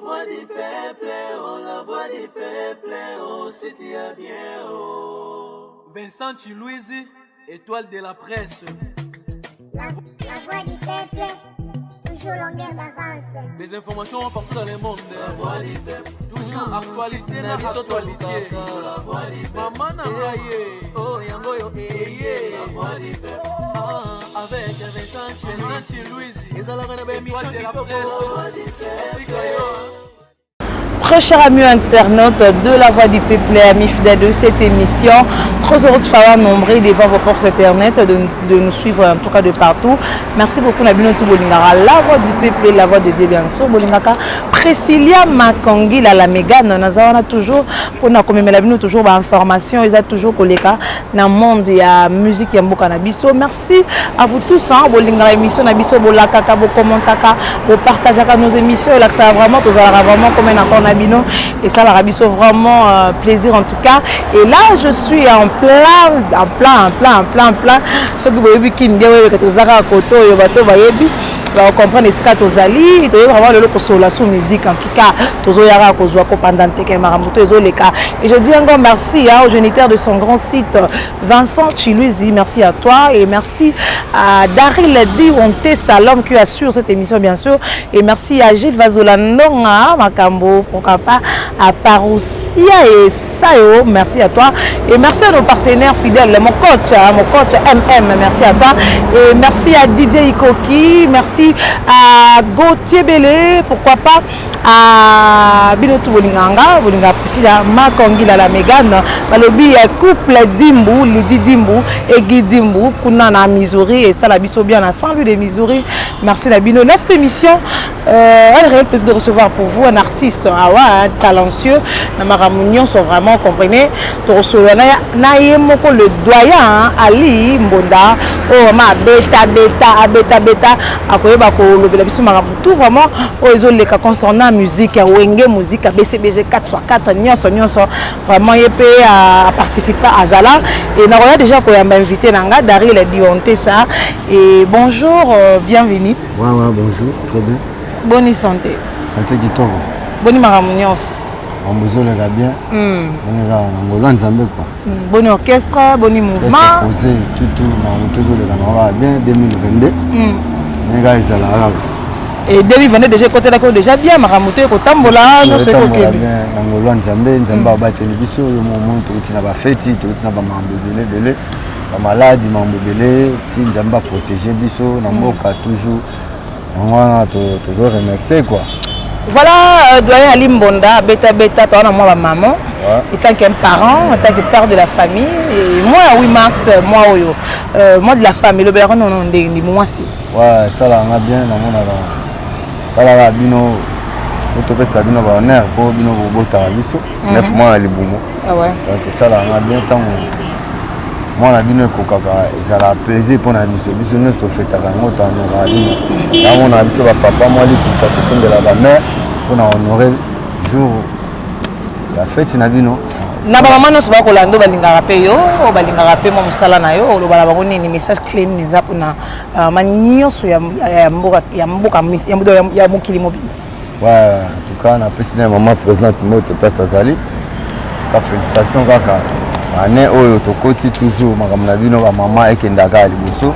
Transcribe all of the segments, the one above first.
voix du peuple, oh, la voix du peuple, oh, si tu as bien, oh. Vincent Chilouizi, étoile de la presse. La voix du peuple, toujours longueur d'avance. Les informations partout dans le monde. La voix du peuple, toujours actualité na actualité. La voix du peuple, maman Nangaye, oh yango yo eye. La voix du peuple, avec Vincent Chilouizi, ils ont la émission de la presse. Très chers amis internautes de la voix du peuple, amis fidèles de cette émission, très heureux de faire nombreux devant vos portes internet, de nous suivre en tout cas de partout. Merci beaucoup Nabino Toubolingara, la voix du peuple, la voix de Dieu bien sûr. Bolingaka, Priscilla Makongi, la Mégane, nous avons toujours, pour nous commémorer Nabino toujours d'informations, ils ont toujours collé dans le monde de la musique et de Nabiso. Merci à vous tous, Bolingara émission Nabiso, Bolakaka, Bokomantaka, vous partagez nos émissions, là que ça vraiment, tout ça vraiment comme un et ça la biso vraiment plaisir en tout cas. Et là je suis en plein ce que vous voyez qui me que tous à côté et bateau vayebi on comprend les cas tozali et vraiment le loco sur la sous musique en tout cas tozo yara kozwa ko pendant que maramoto ezo les cas. Et je dis encore merci aux géniteurs de son grand site Vincent Chilouizi, merci à toi et merci à Daryl Dionte Salom qui assure cette émission bien sûr, et merci à Gilles Vazolandonga Makambo pourquoi pas à Parousia et Sayo, merci à toi et merci à nos partenaires fidèles, mon coach MM, merci à toi et merci à Didier Ikoki, merci à Gauthier Bélé, pourquoi pas à Binotou Bolinganga, Bolinga Priscilla Makongi la Mégane, Balobi couple Dimbu, Lydie Dimbu et Guy Dimbu, Kunana Missouri et ça la biso bien ensemble de Missouri. Merci la Bino. Cette émission, elle réelle plaisir de recevoir pour vous un artiste, un talentueux, Namaramounion sont vraiment comprenez. Naïmoko le doyen Ali Mbonda, oh ma beta, tout vraiment aux autres concernant musique, Wenge musique, BCBG 4x4, Nyonso, vraiment il à participer à Zala. Et nous avons déjà invité Nanga, Daryl Dionte ça. Et bonjour, bienvenue. Ouais, bonjour, très bien. Bonne santé. Santé qui tombe. Bonne maramounios. On vous le va bien. On va quoi. Bon orchestre, bon mouvement. Posé, tout, on va bien 2022. Et 2022 déjà côté d'accord déjà bien maramoto ko tambola no se ko kebi. Ngolo nzambe ba télévision yo moment tout na ba fête tout na ba mambo belé ba maladie mambo belé ti nzamba protéger biso na mboka toujours. On va toujours remercier quoi. Voilà, doyen Ali Mbonda, beta, toi, moi, ma maman, en tant qu'un parent, en tant que père de la famille, et moi, oui, Max, moi de la famille, le béron, non, moi aussi. Ouais, ça là, on a bien, on a là, bino, autopé ça, bino, on a pour bino, bota, biso, 9 mois, à l'iboumo. Ah ouais. Donc, ça là, on a bien, tant moi, on a bino, kokaka, ça a plaisir pour la biso, biso, nous, c'est fait à la moto, on a dit, là, on a biso, papa, moi, les protection de la mère. On a honoré le jour la fête Nabino. Na ba maman no se ba ko lando balinga rapé yo, o balinga rapé mo musala na yo, lo bala ba ni message clé ni za pona manyoso ya mboka ya mokili mobi. Ouais, en tout cas, on a précisé maman présidente notre place Azali. Ka félicitations kaka. Année oyo to koti toujours makamna bino ba maman ekendaka liboso.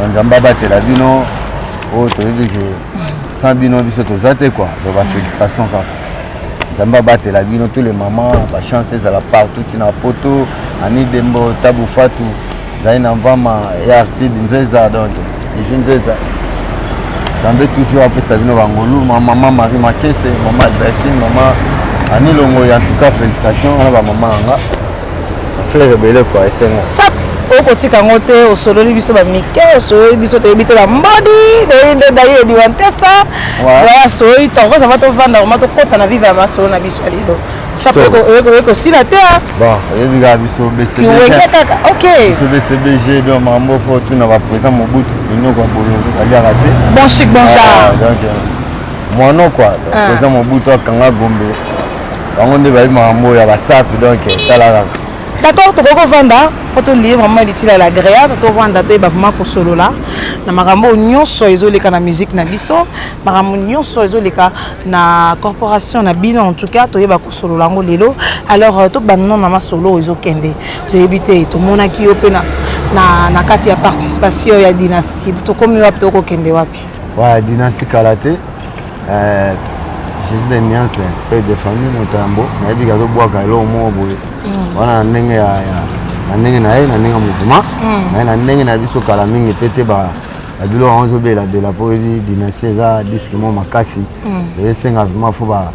Nzamba batela bino o to dit que sans bino biso to zate quoi. Donc félicitations kaka. Nzamba batela bino tous les mamans ba chances à la partout na poto ani dembo tabu fatu zaina mvama ya artiste nzeza donc les jeunes nzeza. Nzambe toujours après ça bino bangolu maman Marie Makese, maman Albertine, maman Ani Longo en tout cas félicitations à la maman nga. Frère belé quoi SN. Sap au côté kangote au solo biso ba mike au solo biso te bité ba mbodi de d'ailleurs di wantesa. Voilà so i tongo ça va te vendre on to kota na vivre ma solo na biso alido. Sap ko si la terre. Bon, et biga biso BCBG. OK. Biso BCBG donc mambo fortune va présent mon bout nous ko bolo ali raté. Bon chic bon genre. Donc moi non quoi. Présent mon bout kanga gombe. On est va mambo ya ba sap donc ça la. D'accord, tu peux vendre pour livre vraiment utile à l'agréable, tu vendre vraiment pour solo là. Na makambo nyonso ezoleka na musique na biso, makambo nyonso ezoleka na corporation na bino en tout cas, to yeba ko solo lango lelo. Alors to banno na solo ezokende. To yebite to monaki yo pe na kati ya participation ya dynastie. To komi wapi to ko kende wapi? Ouais, dynastie kalaté. Jésus de Niance, père de famille Motambo, na biga to boaka lo mo boye. Wana ndenge ya ndenge na ye na ndenge mouvement, na ndenge na biso kala mingi pete ba bilo onzo bela po dynastie za disque mo makasi. Le senga vraiment faut ba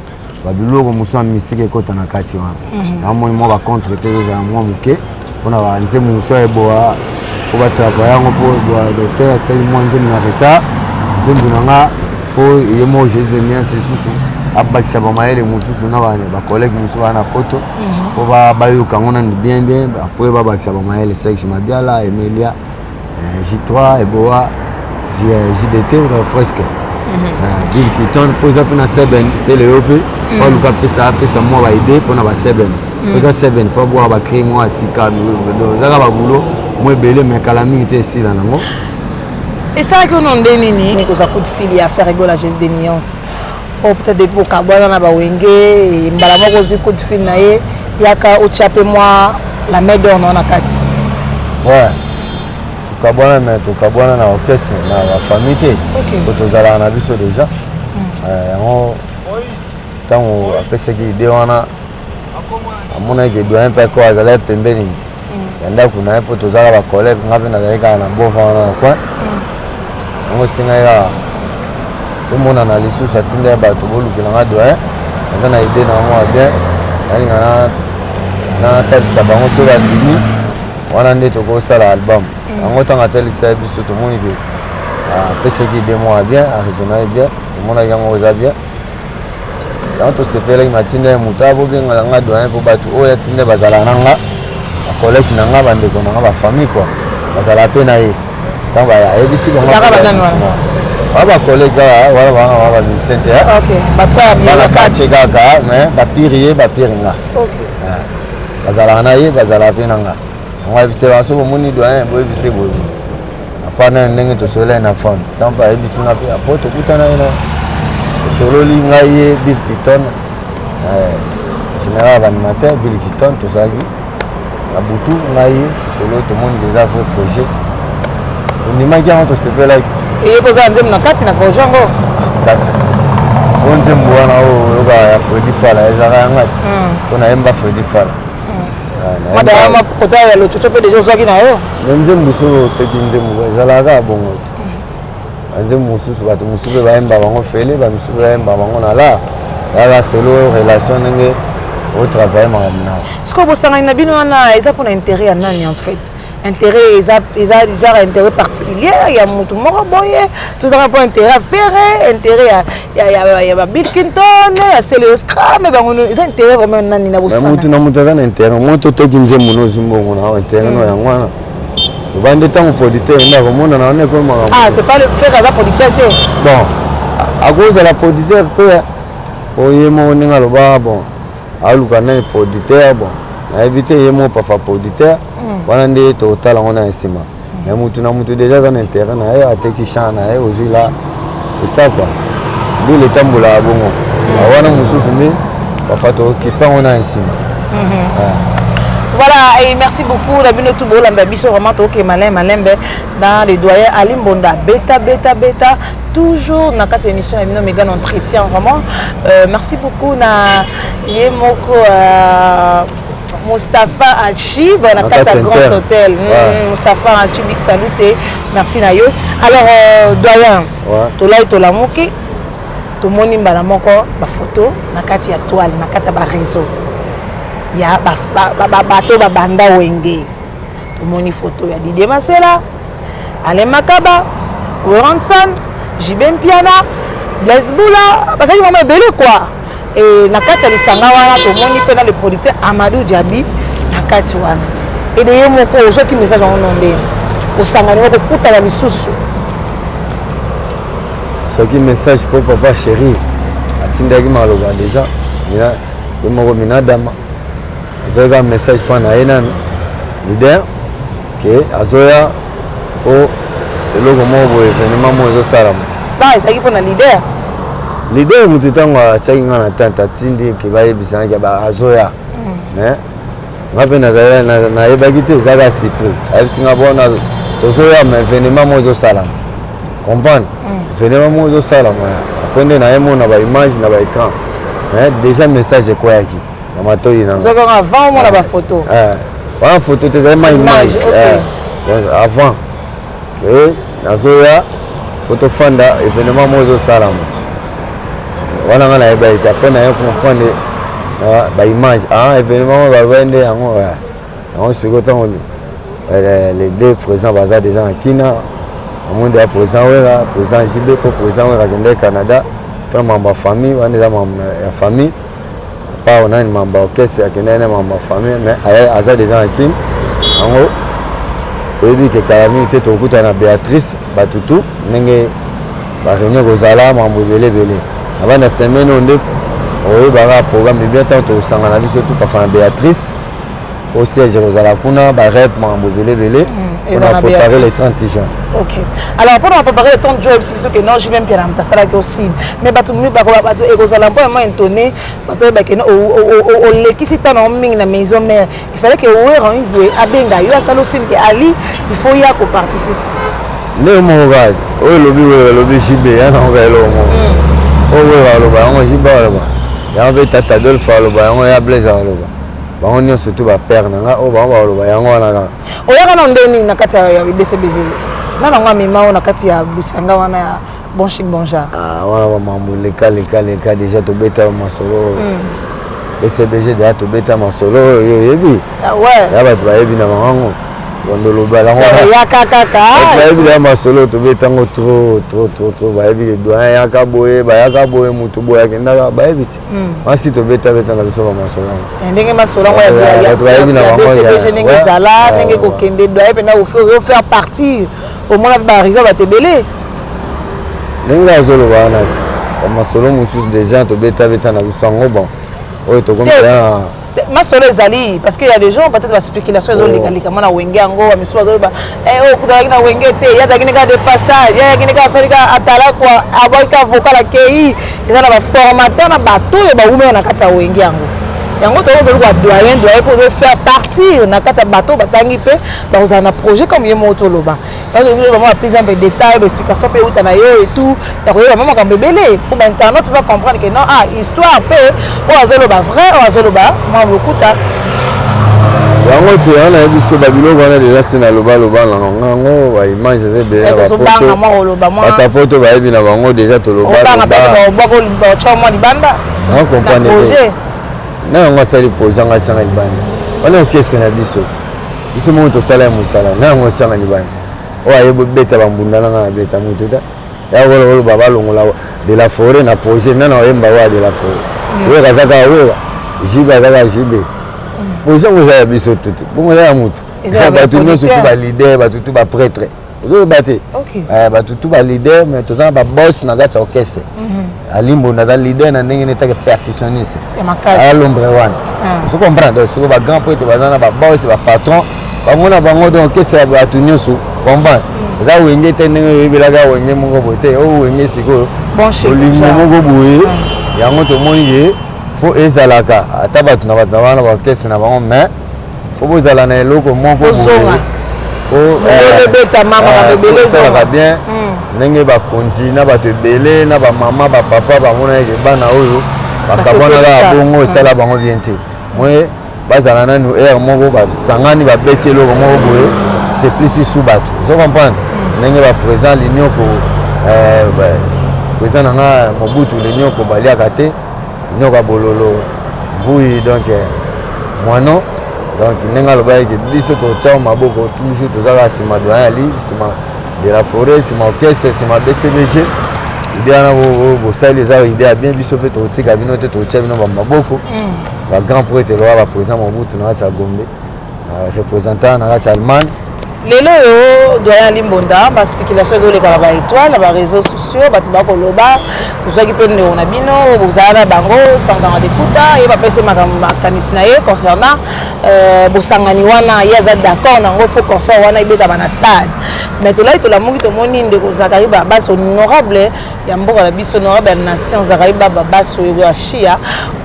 bilo ko musa musique ekota na kati wana. Na mo ba contre te za mo muke, pona ba nze muso eboa, faut ba travailler ngo po docteur tseli mo nze na retard. Nze mbunanga faut yemo Jésus Niance susu. Abakisa ba maele mususu na ba collègue mususu na koto po ba yoka ngona bien après ba bakisa ba maele sexe mabiala Emilia J3 Eboa JDT presque Bill Kiton posa pena 7 c'est le OP pour le capesa moi ba idée pour na ba 7 posa 7 faut boire ba créer moi sika zaka ba boulot moi belé mais kalami était ici là nango et ça que non denini ni ko za coup de fil à faire rigoler Jésus de Niance. Ou peut-être des pour Kabwana na bawenge et mbala moko zu coup de fil na ye yaka o chape moi la main d'or na kati. Ouais. Kabwana mais to Kabwana na orchestre na la famille te. OK. To zala na biso déjà. On tango apesa ki idée wana amona ke doyen pa ko azala pembeni. Yanda kuna po to zala ba collègue ngabe na zalika na bova na kwa. On singa ya tout le monde analyse sur cette idée bah tout le monde qui l'a doigt on a idée dans moi bien elle na tête ça va on se va dire on a net au ça l'album en autant à tel service tout le monde qui après ce qui démoa bien à raisonner bien tout le monde a gagné aux bien donc tout se fait là il m'a dit mutabo bien on a doigt pour battre oh ya tinde bazala nanga a collègue nanga bande ko nanga ba famille quoi bazala penaye tant ba ya ebisi bon aba collègue wala Vicente OK batwa bala kati kaka mais ba piringa OK bazala na ye bazala penanga ngwa bise waso moni doyen boy bise boy apana ndenge to solo na fond tant ba bise na pe apoto kutana ina solo li ngaye Bill Kiton général animateur Bill Kiton to sagi na butu ngaye solo to monde déjà fait projet on imagine on to se fait là et poza nzem na kati na kojongo kasi bonze mbwana o yoka ya Freddy Fala ezaka yangati kona emba Freddy Fala mada ma kota ya lo chocho pe dejo zaki na yo nze mbuso teki nze mbu ezalaka bongo nze mususu bato mususu ba emba bango fele ba mususu ba emba bango na la ya solo relation nenge au travail makamna ce que bosanga na bino na eza pour intérêt ya nani en fait intérêt déjà intérêt particulier il y a mutu moko boye tout ça pour intérêt affaire intérêt ya ba Bill Clinton ya Celio Scram mais bango ils intérêt vraiment nani na bosanga mutu na mutu kana intérêt moto teki nze muno zimbongo na intérêt no ya ngwana bande tango producteur na komona na ne ko mara ah c'est pas le faire à producteur bon à cause de la producteur peu oyemo ninga loba bon aluka na producteur bon na éviter yemo pa fa producteur wana nde totala ngona esima mais mutu na mutu déjà dans intérêt na ye ateki chant na ye aujourd'hui là c'est ça quoi d'où le tambola bongo wana mususu mbi bafato kipa ngona esima voilà et merci beaucoup la bino tout bolamba biso vraiment toke malembe dans les doyens Ali Mbonda beta toujours na quatre émissions et méga entretien vraiment merci beaucoup na yemoko Moustapha Achi, na kata Grand Hôtel. Moustapha Achi, big salut. Merci na yo. Alors doyen, tolai tolamuki, to moni mbala moko ba photo na kati ya toile, na kata ba réseau. Ya ba bato ba banda wenge. To moni photo ya Didier Masela, Alain Makaba, Oransan, Jibem Piana, Blaise Boula, parce que maman belé quoi. Et na kati ya lisanga wana to moni pe na le producteur Amadou Diaby na kati wana et de yemo ko zo ki message en ondé o sangani ko kuta ya lisusu ce qui message pour papa chéri atindaki maloba déjà mina yemo ko mina dama avez un message pour un leader que Azoya au le moment où événement moi salam. Non, c'est qui pour un leader. Leader mutu tango asaki nga na tante atindi ke bayebisanga ke Azoya. Mais nga mpe nayebaki te ezaka surprise ayebisinga bona tozoya ma événement mo ezosalama comprendre événement mo ezosalama apres nde nayemona baimage na baécran déjà message ekweyaki na matoi nango avant omona bafoto wana foto te ezali ma image avant nazoya po tofanda événement mo ezosalama wana nga nayeba ete apres naye comprendre baimage événement bavende yango sikoyo ntango les deux présents baza déjà na kina omonde ya président wera président jibe po président wera akende canada mpe mambo ya famille wana eza mambo ya famille pa onani mambo ya orchestre akende na mambo ya famille mais aza déjà na kini yango toyebi ke kala mingi te tokokutana na béatrice batutu ndenge baréunion kozala mambo ebele abanda semaine oyo nde oyebaka programme bien ntango tokosangana biso tu pafa na béatrice au siège kozala kuna barep mambo ebele on a préparé les 30 juin. Ok. Alors, pendant préparer le 30 juin, c'est que non, je vais me faire un salade aussi. Mais bah tout le monde bah et kozala pas vraiment étonné, bah que non au l'équipe si t'as en ming la maison mère, il fallait que ouais on doit abenga, il y a ça aussi que Ali, il faut y aller participer. Ne mon gars, oh lobby JB, hein on va le mo. Oh ouais le ba, on JB le ba. Ya va tata dol fa le ba, on ya blaze le ba. Ba on surtout ba père na o ba le ba yango wana. Oyaka na ndeni na kati ya BCBG. Na ngwa mima na kati ya busanga wana ya bon chic bon genre. Wana ba mambo leka déjà to beta masolo. BCBG déjà to beta masolo yo yebi. Ouais. Ya ba to yebi na mango. Ondolo balango. Ya kaka. Ba yebi na masolo to beta ngo trop ba yebi doyen ya ka boye mutu boya kenda ba yebi. Masi to beta na biso ba masolo. Ndenge masolo ngo ya BCBG ndenge zala ndenge ko kende doyen pe na au faire partir au moins ba arriver ba tebele. Ndenge azolo bana ti. Ba masolo mususu déjà to beta na biso ngo bon. Oyo to komela masolo ezali parce que y a des gens peut-être la spéculation ils ont légalement na wenge yango ba misuba zo ba o kudaki na wenge te ya taki nika de passage ya taki nika salika atala kwa aboika vocal akei eza na ba formateur na bato e ba ume na kati ya wenge yango to ko kwa doyen pour faire partir na kati ya bato batangi pe ba uzana projet comme yemo toloba donc nous vraiment plus un peu de détails explication pe utana yo et tout ya ko vraiment quand bébélé pour maintenant tu vas comprendre que non histoire pe o azolo ba vrai o azolo ba moi lokuta yango te ana biso babilo wana déjà c'est na loba nango ba image c'est bien ba photo ta photo ba yebi na bango déjà to loba ba choma libanda on comprend projet na ngo sali projet nga tsanga libanda wana okese na biso mo to sala musala na ngo tsanga libanda o ayebo beta bambunda na beta mutu ta ya wolo baba longola de la forêt na projet na oyemba wa de la forêt we kazaka we jiba kaka jibe projet ngo ya biso tutu bongo ya mutu ba tout nyonso tu ba leader ba tout ba prêtre ozo baté ba tout ba leader mais tout ça ba boss na gata orchestre alimbo na leader na ndenge netaka percussionniste à l'ombre wana vous comprenez so ba grand poète bazana ba boss ba patron bamona bango donc orchestre ba tout nyonso comprendre za wenge te ndenge yebelaga wenge moko bote o wenge siko bon chez olingo moko boye yango to moni faut ezalaka ata bato na bato wana ba orchestre na bango mais faut bozala na eloko moko boye faut beta mama ba bebele ça va bien ndenge bakonzi na bato ebele na bamama bapapa bamona eke bana oyo bakabwanaka bongo esala bango bien te moye bazala nanu aire moko basangani babeti eloko moko boye seplisi su bato ozo comprendre ndenge baprésident linioko président nanga mobutu linioko baliaka te linioko ya bololo vui donc mwano donc ndenge alobaki eke biso totyao maboko toujours tozaka nsima doyen ali nsima de la forêt c'est mon orchestre c'est ma BCBG idée na bo style ça idée bien biso pe to tika bino te to tia bino ba maboko ba grand prêtre ba président Mobutu na ta Gombe représentant na ta Allemagne lelo yo doyen Limbonda ba spéculation ezoleka na ba étoile ba réseaux sociaux bato bakoloba tozwaki mpe ndeko na bino bozala na bango sanganga dekuta ye bapesi makanisi na ye concernant bosangani wana ye aza d'accord nango fo concert wana ebetama na stade mais tolai tolamuki tomoni ndeko Zakari Babaso honorable ya mboka na biso honorable ya nation Zakari Babaso oyo ya chia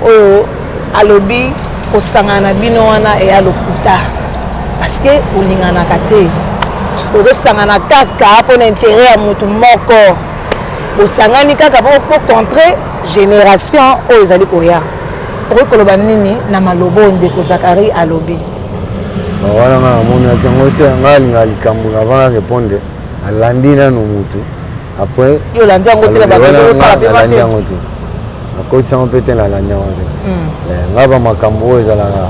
oyo alobi kosangana na bino wana eya lokuta parce que olinganaka te ozosangana kaka mpona intérêt ya motu moko osangani kaka po contre génération oyo ezali koya okoki koloba nini na maloba oyo ndeko Zakari alobi wana nga amonaki yango te nga alinga likambo avant répondre alandi nano motu après yo olandi yango te na alandi yango te nakotisi yango mpe te nalandi yango te nga bamakambo oyo ezalaka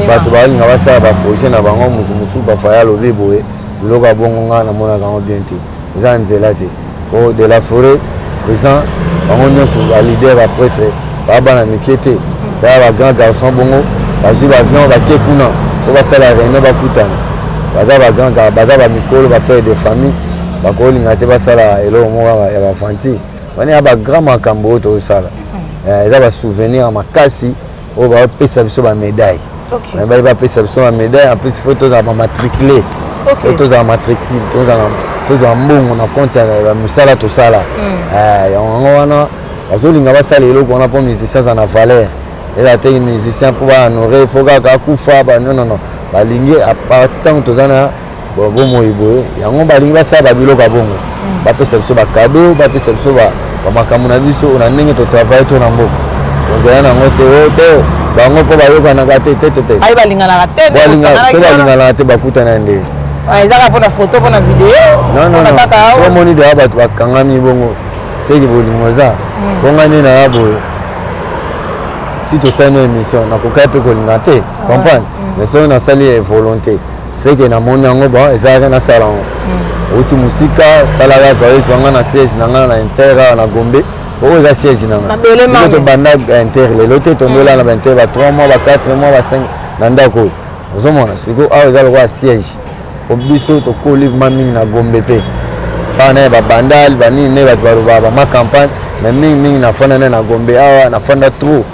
bato balinga basala baprojet na bango motu mosusu bafaya alobi boye biloko ya bongo nga namonaka yango bien te eza nzela te po de la forêt président bango nyonso balider baprêtre babana mike te tala bagrand garçon bongo bazwi bavion bake kuna po basala réunion bakutana baza bamikolo bapere de famille bakolinga te basala eloko moko ya bafanti wana ya bagrand makambo oyo tozosala eza basouvenir makasi oyo bapesa biso bamédaille bali bapesa biso bamédaille en plus fo tozala bamatricule fo tozala matricule tozala mbongo na compte ya mosala tosala yango wana bazolinga basala eloko wana mpo musicien aza na valeur eza te musicien mpo bahonoré fo kaka akufa non balingi ntango toza na bomoi boye yango balingi basala babiloko ya bongo bapesa biso bakado bapesa biso bamakambo na biso na ndenge totravaille to na mboka donc eya nango te bango mpo bayokanaka te balinganaka te bakutana nde ezaka mpona photo mpona video omoni deya bato bakangami bongo seki bolingo eza bonga nde naya boye si tosali émission nakokai mpe kolinga te comprendre mais soki nasali volonté seke namoni yango bon ezalaka nasala yango outi mosika tala kaka ezwanga na siège na nga na inter na Gombe oyo eza siège na nga tobanda inter lelo te tondola na bainter ba 3 mois ba 4 mois ba 5 na ndako oyo ozomona sikoyo awa eza lokola siège po biso tokolivema mingi na Gombe mpe mpaka naye babandali banini ne bato balobaka bamacampagne mais mingi nafanda naye na Gombe awa nafanda trop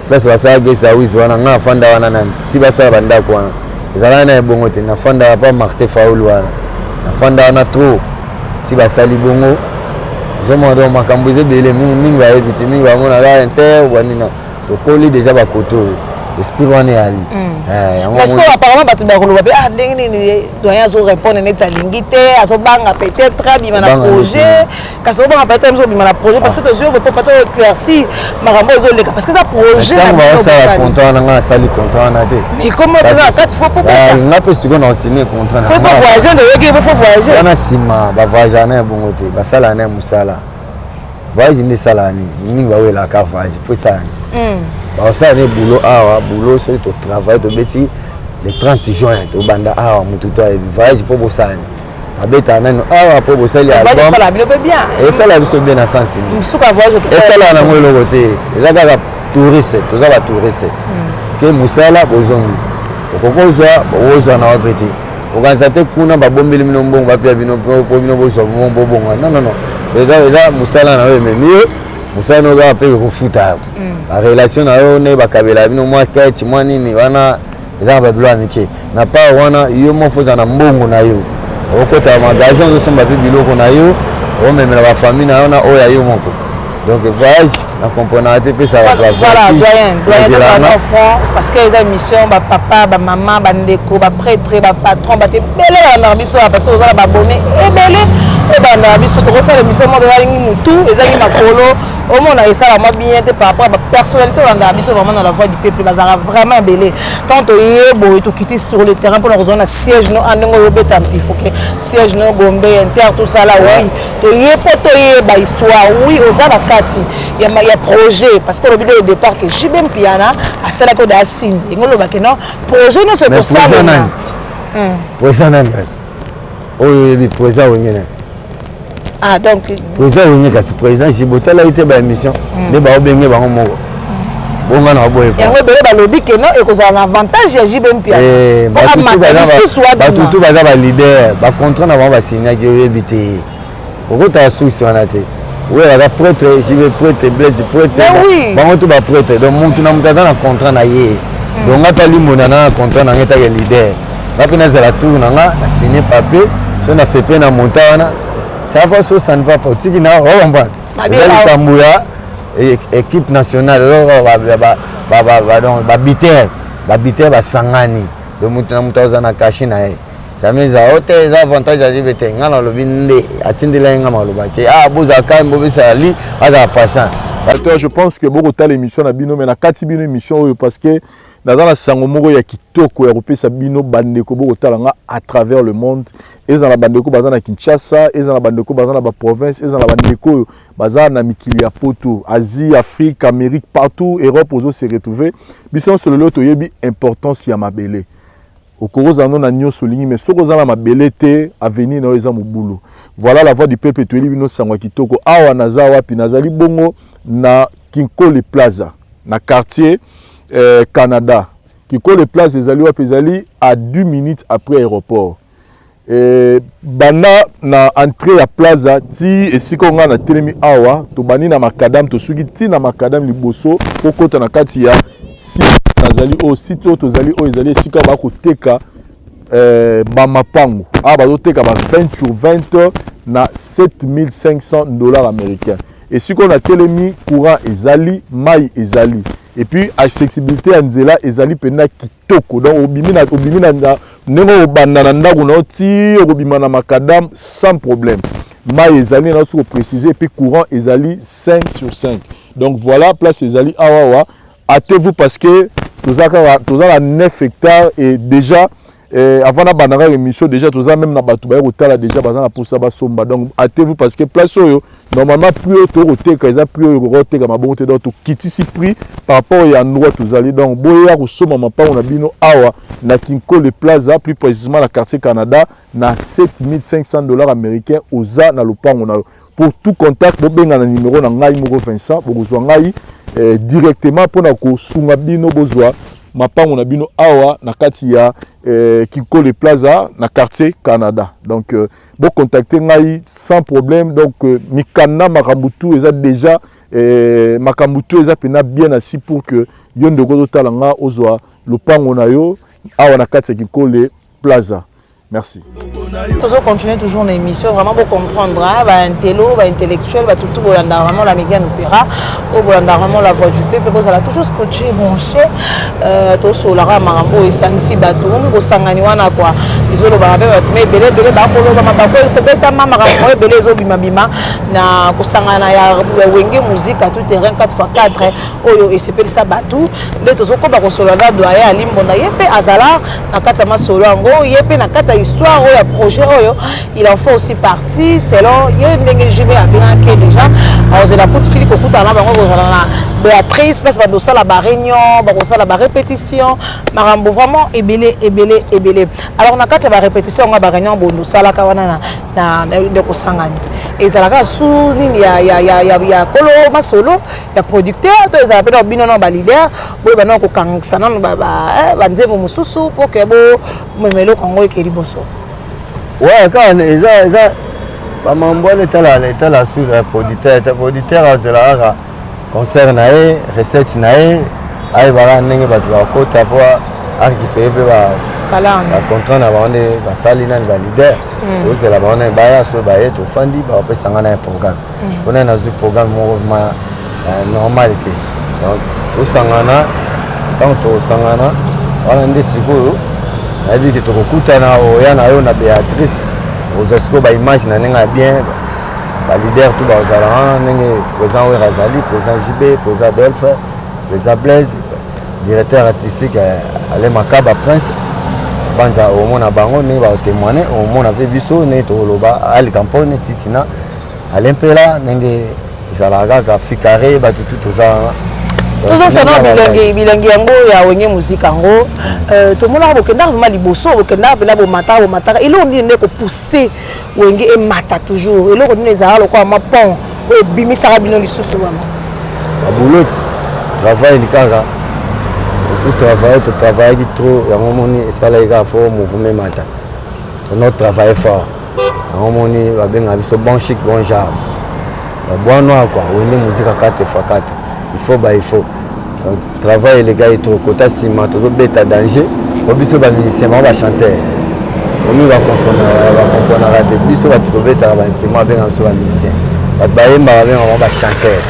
place basala gesi ya wizi wana nga nafanda wana nani ti basala bandako wana ezalaka na ebongo te nafandaka pa Martin Faulu wana nafanda wana trop ti basali bongo ozomona donc makambo eza ebele mingi bayebi te mingi bamonaka inter banina tokoli déjà bakoto oyo esprit wana eyali parce que apparemment bato bakoloba mpe ndenge nini doyen azorépondre neti alingi te azobanga peut-être abima na projet kasi obanga peut-être biso obima na projet parce que tozwi repopa to éclairci makambo ezoleka parce que eza projet basala contrat wana nga asali contrat wana te mais comme eza na kati fo nga mpe sikoyo na osine contrat fo po voyager ndeyoki fo voyager wana nsima bavoyage na ebongo te basala na mosala voyage nde esalaka nini mingi bawelaka voyage po esala nini basala ne boulot awa boulot soki totravaille tobeti le 30 juin tobanda awa motu to voyage mpo bosani babetaka nano awa mpo bosali esala biso bien na sansi esalaka nango eloko te eza kaka touriste toza batouriste ke mosala bozongi okokozwa bokozwa na wape te okanisa te kuna babombeli bino mbongo bapia bino po bino bozwa bobonga non eza mosala na yo ememi yo mosala no kaka mpe kofuta barelation na yo nde bakabela bino mwa keti mwa nini wana ezaka babilo ya mike na part wana yo mo foza na mbongo na yo okota magasin ozosomba mpe biloko na yo omemela bafamille na yo na oyo ya yo moko donc voyage na comprenaka te pesaka parce que eza mission bapapa bamama bandeko baprêtre bapatron bato ebele balandaka biso parce que ozala babone ebele oyo balandaka biso tokosala émission moko ezalingi motu ezangi makolo omona esalama bien te par rapport à bapersonnalité olandaka biso vraiment dans la voix du peuple bazalaka vraiment ebele quand toye boye tokiti sur le terrain mpona kozwa na siège no andenge oyobeta il faut que siège no Gombe inter tosala oui toye mpo toyeba histoire oui oza na kati ya projet parce que olobi de départ que JB Mpiana asalaki oda asine yango olobaki non projet nyonso ekosalema président nani kasi oyo oyebi président wengene ah donc président wengene kasi président jibotala ite baémission nde baobenge bango moko bonga na boye yango ebele balobi ke non ekozala na avantage ya JB Mpia batutu baza balider bacontrat na bango basignaki oyebi te okotala susi wana te oyo baza prêtre JB prêtre blaise prêtre bango to baprêtre donc motu na motu aza na contrat na ye donc nga ta limbonda na contrat na ngai etaka lider nga mpe nazala tour na nga nasigne papier so na sepe na monta wana ça va so ça ne va pas tiki na owamba eza likambo ya équipe nationale babiter basangani donc motu na motu aza na kashi na ye jamais eza ote eza avantage ya jibe te nga nalobi nde atindela ye nga maloba ke bozaka mbobisa li azala passant. Je pense que beaucoup de l'émission na bino mais na kati bino émission parce que dans la sango moko ya kitoko ya kopesa bino bandeko beaucoup talanga à travers le monde et dans la bandeko bazana na Kinshasa et dans la bandeko bazana ba province et dans la bandeko bazana na mikili ya poto Asie, Afrique, Amérique partout Europe ozo se retrouver biso sur le loto yebi importance ya mabele okoroza na nyoso lingi mais sokoza na mabele te avenir na eza mobulu. Voilà la voix du peuple to bino sango kitoko awa naza wapi nazali bongo na Kinkole Plaza na quartier Canada. Kinkole Plaza ezali wapi ezali à 2 minutes après aéroport. Bana na entrée ya plaza ti esiko nga na telemi awa to bani na makadam to suki ti na makadam liboso kokota na kati ya si nazali o site to zali o ezali esika ba koteka ba mapango ba teka ba 20 sur 20 na $7,500 américains. Et si on a telemi courant ezali mai ezali et puis accessibilité à nzela ezali pena kitoko donc obimina nengo obanda ndako na ti obima na makadam sans problème mai ezali na tout préciser et puis courant ezali 5 sur 5 donc voilà place ezali awawa hâtez-vous parce que tous à 9 hectares et déjà avant la banara émission déjà tous même na batu ba rotala déjà bazana pour ça ba somba donc hâtez-vous parce que place oyo normalement plus to roteka eza plus roteka mabongo donc to kitisi prix par rapport ya endroit tous allez donc boya ko soma mapa on a bino awa na Kinkole Plaza plus précisément la quartier Canada na $7,500 américains oza na lopango na pour tout contact bo benga na numéro na ngai moko Vincent bozwa ngai directement pour na ko sunga bino bozwa mapango na bino awa na kati ya Kinkole Plaza na quartier Canada donc bon contacter ngai sans problème donc mikana makambutu eza déjà makambutu eza pena bien assis pour que yondo ko talanga ozwa lopango na yo awa na kati ya Kinkole Plaza. Merci. Toujours continuer toujours l'émission vraiment pour comprendre bah intello bah intellectuel bah tout vraiment la méga opéra au vraiment la voix du peuple parce que toujours scotché branché to so la marambo et sangi bato ngo sangani wana quoi izolo ba mais belé ba ko ba mabako ko beta mama marambo belé zo bima bima na ko sangana ya wenge musique à tout terrain 4x4 oyo et c'est pour ça bato de to ko ba ko solo da doyer alimbo na yepe azala na kata ma solo ngo yepe na kata histoire oyo projet oyo il en faut aussi partie selon il y a une JB a bien que déjà alors la petite fille kokuta na bango kozala na Béatrice place ba dosala ba réunion ba kosala ba répétition marambo vraiment ebele alors na kata ba répétition nga ba réunion bondo sala ka wana na de kosangani ezalaka su nini ya kolo masolo ya producteur to ezala pe bino na ba leader boye bana ko kangisa na ba nzembo mususu pour que bo memelo kongo ekeli boso. Ouais, quand eza ba mambole tala sur producteur azela concert na ye recette na ye ay bara ndenge bato bakota po architecte ba contrat na bande basali na ba leader ozela bana baya so baye to fandi ba pesanga na programme on a un programme mouvement normalité donc osangana tant to sangana wala ndi sikoyo na bi ke to kokutana oya na yo na Béatrice ozasko ba image na nenga bien ba leader tout ba ozala ndenge président we Razali président JB président Delphes président Blaise directeur artistique Ale Makaba Prince banza au mona bango ne ba témoigner au mona pe biso ne to loba ali campagne titina alempela ndenge izalaga ka fikare ba tout ozala toujours ça na bilengi yango ya wenge musique yango to mona ko kenda vraiment liboso ko kenda pela bo mataka ilo ndi ne ko pousser wenge e mata toujours ilo ko ndi ezala ko ma pont o bimisa bino lisusu wana abuloti travail likaka tu travailles trop yango moni esalaka fo mouvement mata on travaille fort yango moni babenga biso bon chic bon genre bois noir quoi wende musique à 4x4 il faut donc travail les gars est trop côté ciment toujours bête à danger pour biso ba musicien ba chanteur on va confondre rater biso ba trouver ta ba instrument benga biso ba musicien ba yemba ba chanteur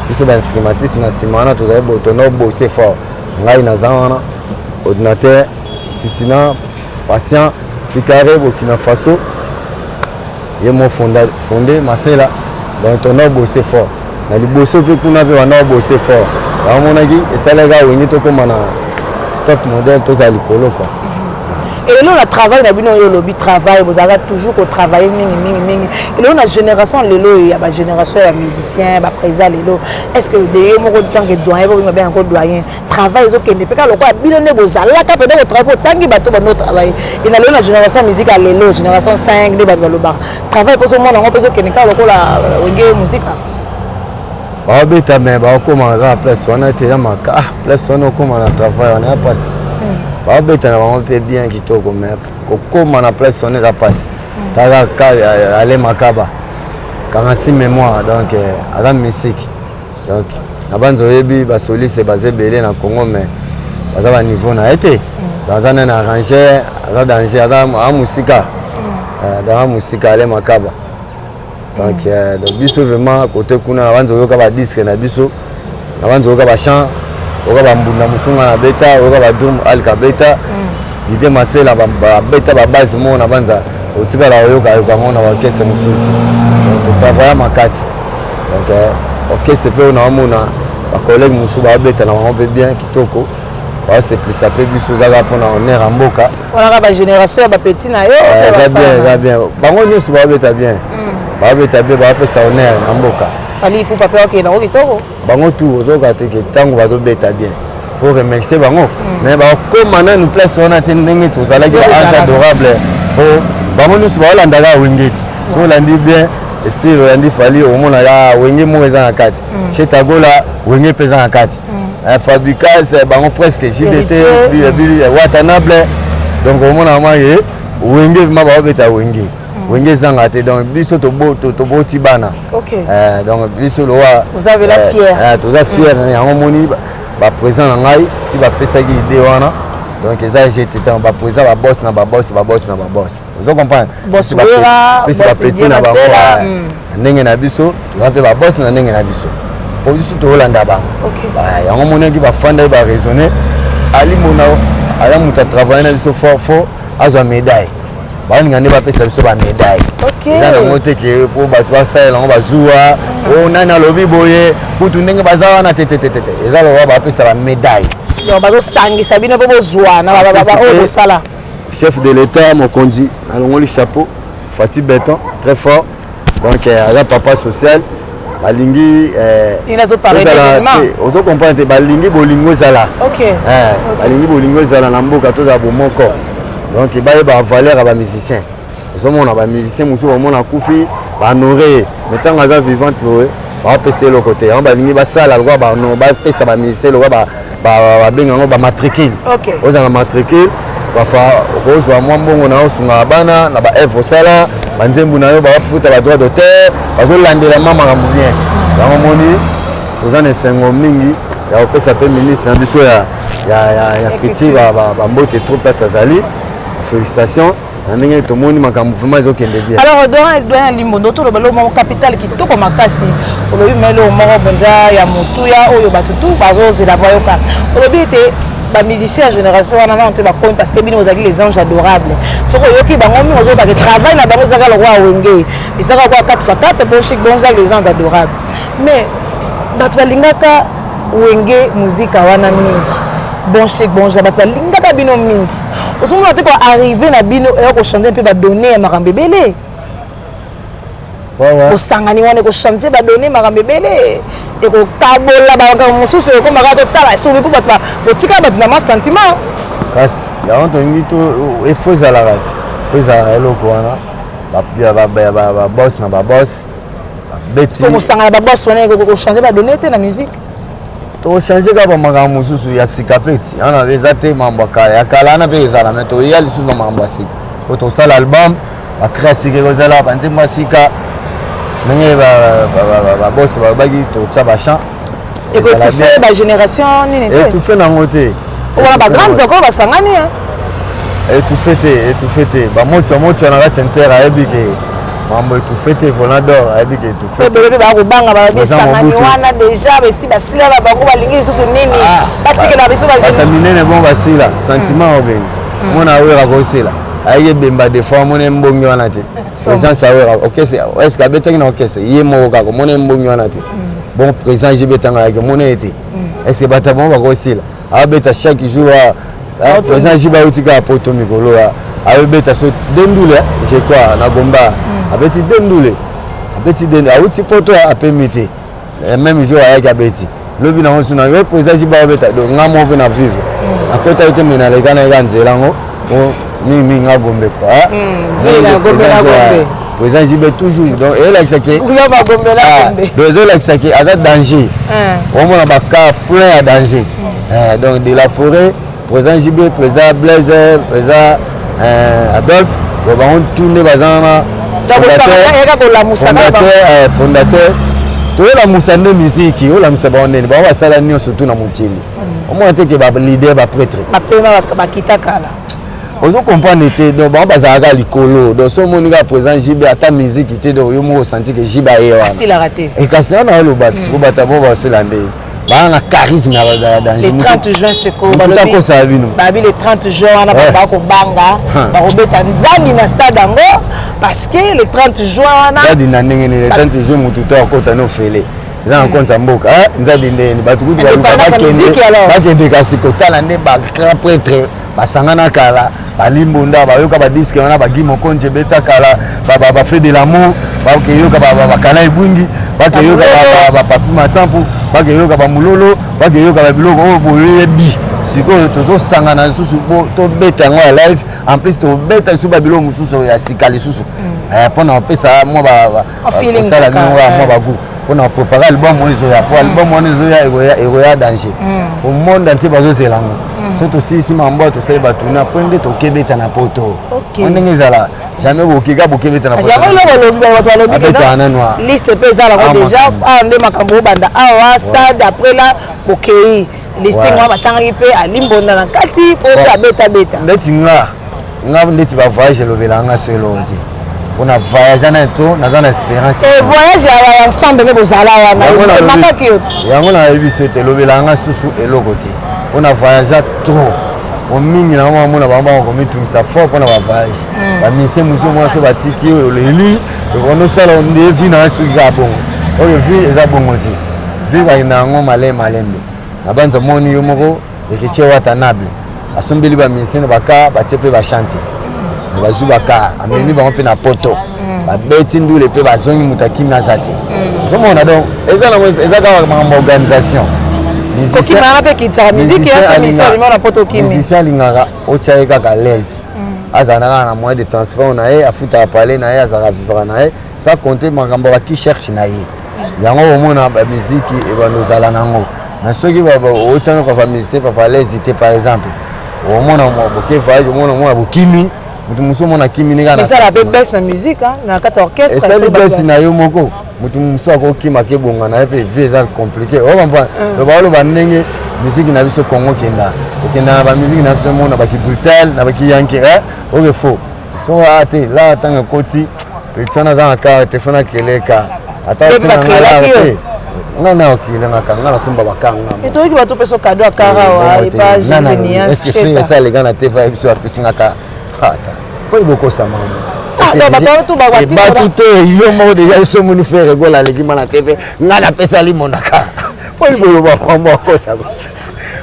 biso ba instrumentiste na ciment na to za botono bosser fort ngai naza wana ordinateur titina patient Fikare Burkina Faso ye mo fondé Masela donc ton a bossé fort na liboso pe kuna pe wana bossé fort ba monaki esalega wengi to koma na top modèle to za likolo quoi. Et là, le travail, le lobby travail, vous avez toujours travaillé. Et là, la génération, il y a la génération de musiciens, de présidents. Est-ce que des gens qui ont doyen, encore doyen, travail, ils ont des pécales, ils ont des travail, et dans la génération musicale, la génération 5, travail pour ce monde, on peut se faire la musique. Beta mais ba comment la place on a été ma car place on comment on travail on a passé ba beta na on peut bien kitoko mais comment na place on a passé tala aller makaba 46 mémoire donc à la musique donc na banzo yebi ba soliste basé belé na Congo mais baza ba niveau na été dans un arrangé à danger à musique dans la musique aller makaba. Donc biso vraiment côté kuna banzo yoka ba disque na biso na banzo yoka ba chant yoka ba mbunda musunga na beta yoka ba drum alka beta dite masela ba beta ba base mo na banza otika la yoka yoka mo na orchestre musuti donc travailler makasi donc orchestre pe na mona ba collègue musu ba beta na on peut bien kitoko ba c'est plus ça peut biso za pour na honneur en mboka on a ba génération ba petit na yo va bien bango nyusu ba beta bien babeta be bapesa honneur na mboka fali pour papa ok na okitoko bango tout ozoka te ke tango bazobeta bien faut remercier bango mais ba comme na nous place on a te ndenge to zala ki age adorable oh bango nous ba olanda ga wingeti so landi bien style landi fali au mona ya wenge mo eza na kati chez tagola wenge pesa na kati fabricage bango presque JDT bi watanable donc au mona ma ye wenge ma ba beta wenge wenge zanga te donc biso to boti bana OK donc biso lo wa vous avez la fière to za fière ya moni ba présent na ngai ti ba pesa ki idée wana donc ça j'étais dans ba présent ba boss na ba boss vous comprenez boss wera boss petit na bango ndenge na biso to pe ba boss na ndenge na biso po biso to holanda ba OK ya moni ki ba fanda ba raisonner ali mona ala muta travailler na biso fort azwa médaille baninga ne bapesa biso ba médaille OK eza na mote ke po bato basala ngo bazua o nani alobi boye kutu ndenge baza wana tete eza lo bapesa ba médaille yo bazo sangisa bino po bozwa na ba o sala chef de l'état Mokonzi alongoli chapeau Fatih Béton très fort donc ala papa social balingi il a zo parler de ozo comprendre balingi bolingo zala OK balingi bolingo zala na mboka to za bomoko donc il y a valeur à musicien. Nous sommes des musiciens, nous sommes koufi, honoré, mais tant que vivant, on va passer le côté. On va venir ça la loi, on va passer ça musicien, on va bien matricule. OK. On va matricule, on va faire rose ou moi bon on a sur la bana, na ba F sala, banzembu na yo ba futa ba droit d'auteur, ba zo landela mama bien. Dans moni, aux ans sengo mingi, ya opesa pe ministre na biso ya critique ba mbote trop place azali. Félicitations. Alors, doyen Limbondo, tout le capital qui est tout comme Makasi. On a eu le Moro Bonja, Yamutuya, Oyo Batutu, Bazo, Zelaboyoka. On a été musicien génération, on a été parce que nous avons les anges adorables. Ce qu'on a eu, on a travaillé dans le roi Wenge. Ils ont 4x4 pour chic, bon, les anges adorables. Mais, Batwalingaka, Wenge, musique, Wana Mingi. Bon chic, bon, Jabatwa, Lingaka Bino Mingi. Au moment où on arrive à Bino et on chante un peu, on donner à Marambébélé. Au Sangani, on chante, on donner à Marambébélé. Et au Kabola, on se fait comme un gâteau de tabac, sauvé pour battre. Au Tika, on a un sentiment. Casse, il y a un peu de faux à la rate. Faux à la locoana. Il y a un boss, un boss. Comme au Sangani, un boss, on chante, on donner à la musique. changer kaka makambo mosusu ya sika peti ana eza te mambo ya kala ya kala wana mpe ezala me toya lisusu na mambo ya sika po tosala album bacréa sika ekozala banzembo ya sika ndenge babosi babaki totya bachamp ekotouffe bagénération nini te étouffe nango te wana bagrande encore basangani étouffe te bamotwa na kati intere ayebi ke mambo étouffe te volador ayebi ke étouffe bebe bakobanga babesangani wana déjà besi basilala bango balingi lisusu nini batikela biso bata minene bon basila sentiment obengi mona awera kosila ayeke bemba des fois mona mbongi wana te présence awera okese est-ce que abetaki na okese ye moko kaka mona mbongi wana te bon présence jibetanga yake mona ete est-ce que bata bon bakosila abeta chaque jour présence jibautika poto mikolo abeta so dendule je crois na gomba abeti dendule auti poto apemi te même jour ayaki abeti lobi nango so na yo présence jibabeta donc nga mo mpe na vivre akota ete mena leka na eka nzela yango mingi nga gombe quoi présence jibe toujours donc elakisaki donc elakisaki aza danger omona baka plein ya danger donc de la forêt présence jibe présent blaise présent Adolphe bango tourne baza wana fondateur toyolamusa nde misiki olamusa bango ndeni bango basala nyonso tu na mokili omona teke balider baprêtre bakita kala ozo comprendre te donc bango bazalaka likolo donc so omoni kaka présent jibe ata misiki te donc yo moko osanti ke jibe aye wana ekasi wana oloba siko bato bo basela nde baa na charisme ya danger le 30 juin seko babi bino babi le 30 juin wana bakobanga bakobeta nzambi na stade yango parce que le 30 juin wana nzadi na ndenge nini le 30 juin motu to akota no fele eza na konta mboka nzadi ndeni bato kutu bakende kasi kotala nde bagrand prêtre basangana kala balimbonda bayoka badiske wana bagi mokonje beta kala bafe de l'amour bakeyoka bakala ebwingi bakeyoka bapapi masampu bakeyoka bamulolo bakeyoka babiloko oyo boyebi sikoyo tozosangana lisusu tobeta yango ya live en plus tobeta lisusu babiloko mosusu ya sika lisusu mpona opesa mwa basala bino mwa bagu mpona préparer album oyo ezoya po album wana ezoya ekoya danger omonde ntie bazozelango so tosilisi mambo tosali batuna mpo nde tokebeta na poto ndenge ezala jamais bokeka bokebeta na potobeta nanoi liste mpe ezalako déjà awa nde makambo obanda awa stade après la bokei listing wana batangaki mpe alimbonda na kati po mpe abetabeta ndeti nga ndeti bavoyage elobelanga so eloo te mpona voyage na to naza na espérance voyage ya ensemble nde bozala wana emakaki yo te yango nayebi so ete elobelanga susu eloko te mpona voyage trop omingi nango mamona bango bakomitungisa fort mpona bavoyage bamise mosu mwana so batiki oyo oleli okonosala nde vi na soki kaka bongo oyo vi eza bongo te vi bakenda yango malembe nabanza moni yo moko eketie watanable asombeli bamise na baka batie mpe bachante bazwi baka amemi bango mpe na poto babeti ndule mpe bazongi moto akimi aza te ozomona donc eza kaka makambo organisation musicien alingaka otya ye kaka lese azala kaka na moyen de transport na ye afutaka pale na ye azalaka vivre na ye sa compte makambo baki cherche na ye yango omona bamusiki ebanda ozala nango na soki otyanga kaka musicien pafa lese te par exemple omona boke voyage omona bokimi mutu mosu omona kimi esala mpe bese na musique na kati ya orchestre esali bese na yo moko mutu mosu akokima kebonga na ye mpe vie eza compliqué okompa baoloba ndenge musiki na biso kongo okenda na bamusiki na biso mona baki brutal na baki yanke oke fo so te la atanga ekoti petwana aza na kaka telefone akeleka ata osinangate nga na okilengaka nga nasomba bakanga etoyoki bato mpe so kado ya karawa ebageneyaeske esalega na te va biso apesingaka ata mpo ebokosama batu te yo moko deja biso omoni fe regola alekima na tv nga napesa limondaka mpo liboloba mambo akosama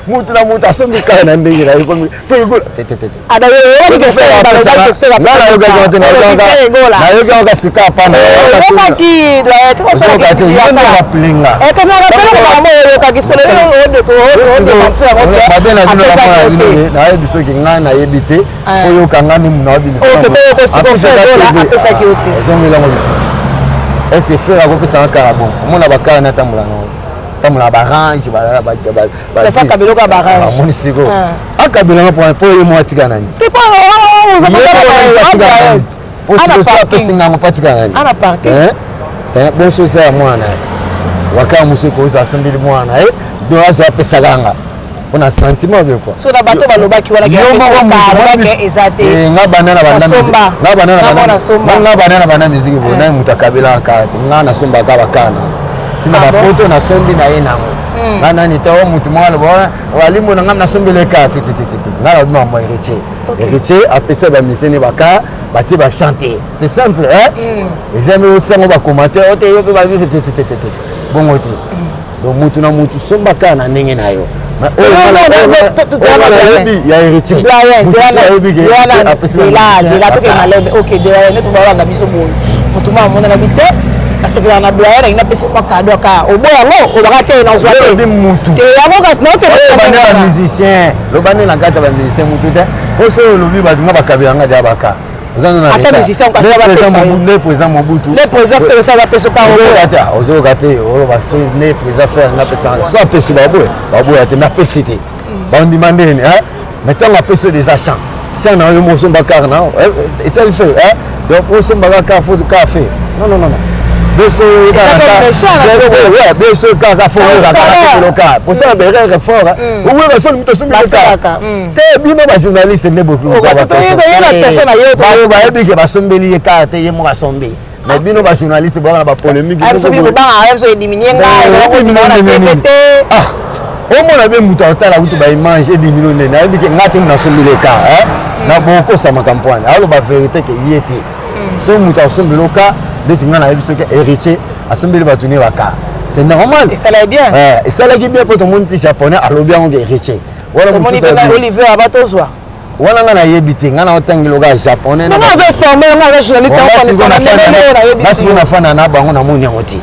mutu na mutu asombi kaka na ndenge na ye mpo egola nayokaka sika apana nayebi soki ngai nayebi te oyoka nga nimu naobiozongelango lisusu ese fere akopesanga kaka bon omona bakara natambola nango tamola barange Tafa kabelo ka barange. Mon siko. Ah kabelo pour les mois tika nani. T'es pas on Pour ce soit pesinga mo patika nani. Ana parti. Bon chose à moi na. Waka musiko za sombili mwana do azo pesaganga. On a sentiment de quoi. So na bato balobaki wala ke ezate. Nga banana bana musique bona mutakabela kati. Nga na somba ka bakana. Sina bapoto na sombi na yena. Ngana ni tawo mutu mwala bona walimu na ngamna sombele kati titi. Ngala bima mo héritier. Héritier apesa ba misene baka bati ba chanter. C'est simple Les amis aussi on va commenter ote yo pe ba vivre titi. Bongo ti. Donc mutu na mutu somba kana ndenge na yo. Il y a héritier. C'est là tout est malade. OK, derrière nous on va biso bon. Mutuma mona na bité. Parce que na blayer ina pesa kwa cadeau ka. Obo yango obakate na zwa te. Te yango kas no te ba musicien. Lo bane na kata ba musicien mutu te. Ko so lo bi ba nga bakabela nga dia baka. Attends, musicien on va pesa. Le président Mobutu. Le président fait ça va pesa ka obo. Ozo gate, o va so le président faire na pesa. So pesa babu ya te na pesité. On demande maintenant on appelle des achats. Si on a un morceau de bacar, et tel fait, donc on se bat à faut du café. Non. Bien sûr, local. Pour ça, il fort. Oui, mais ça, nous te sommes t'es bien ma journaliste n'est beaucoup. Mais bien nos journalistes vont la polémique. Au moins, on a mis la route pour manger 10 millions de naira. On a mis le cas. Na beaucoup ça ma campagne. Alors la vérité que y était. Ce mouton sont de local, des gens là qui sont héritiers, à ce niveau va tourner la car. C'est normal. Et ça l'a bien. Et ça l'a bien pour tout le monde japonais. Alors bien on est héritier. Voilà mon Olivier Abatozwa. Voilà on a yébité. On a entendu le gars japonais. Non on veut former, on a journaliste. On a fait na ba on a mon nyoti.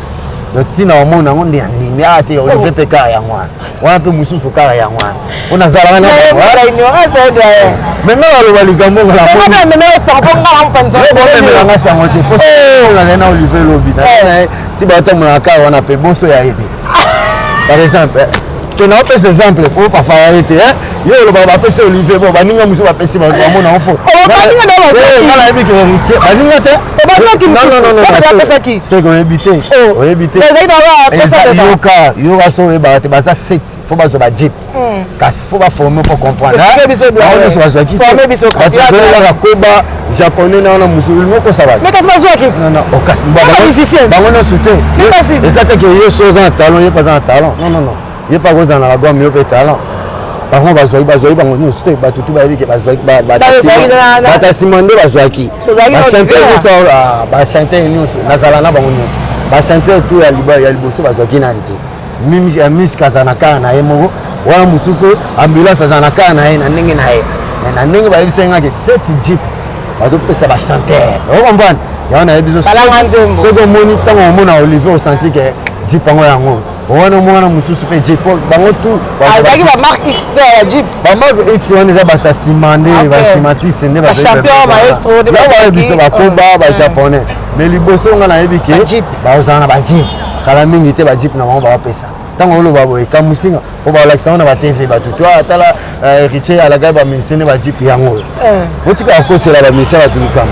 Donc tina omona ngo ndi animi ate Olivier peka ya mwa. Wana pe mususu kara ya mwa. Ona zala na wala ignorance de doyen. Maintenant on va ligambo la bonne. On va mettre ça pour ngala mpanza. On va mettre ça ngote. Parce que on a na Olivier lobi na. Si bato mona ka wana pe bonso ya été. Par exemple, que na pe exemple pour pas faire été yo lo ba pesa Olivier bo baninga musu ba pesa ba mona enfo. Baninga na ba. Ngala bi ke héritier. Baninga te. Non. On va pesa qui? C'est qu'on habité. On habité. Yo va sauver ba te ba ça 7. Faut ba so ba jeep. Kasi faut ba former pour comprendre. Former biso kasi. La koba japonais na musulman moko ça va. Mais kasi ba zo akit. Non, au kasi ba musicien. Ba ngona soutien. Mais kasi. Et ça que yo chose en talent, yo pas en talent. Non. Il pas cause dans la gomme, yo pas talent. Par contre, bazoyi bango nous soutien ba tutu ba yiki bazoyi ba ta simande bazoyi. Ba chanter ça ba chanter nous nazala na bango nous. Ba chanter tout ya liboso bazoyi nanti. Miss kazanaka na yemo wa musuko ambulance kazanaka na ye na ndenge na ye. Na ndenge ba yisenga ke 7 jeep. Ba do pesa ba chanter. On comprend. Ya na yebizo. So go moni tango mona Olivier au senti que jeep bango yango. On a mususu pe jeep bango tout. Azaki ba marque X de la jeep. Ba marque X on eza bata simandé ba simatisi ne ba champion maestro de ba biso ba koba ba japonais. Mais liboso nga na yebi ke ba ozana ba jeep. Kala mingi te ba jeep na bango ba pesa. Tango lo ba boy kamusinga po ba laksa na ba TV ba tout. Toi atala héritier ala ga ba ministre ba jeep yango. Otika ko sela ba ministre ba tulukam.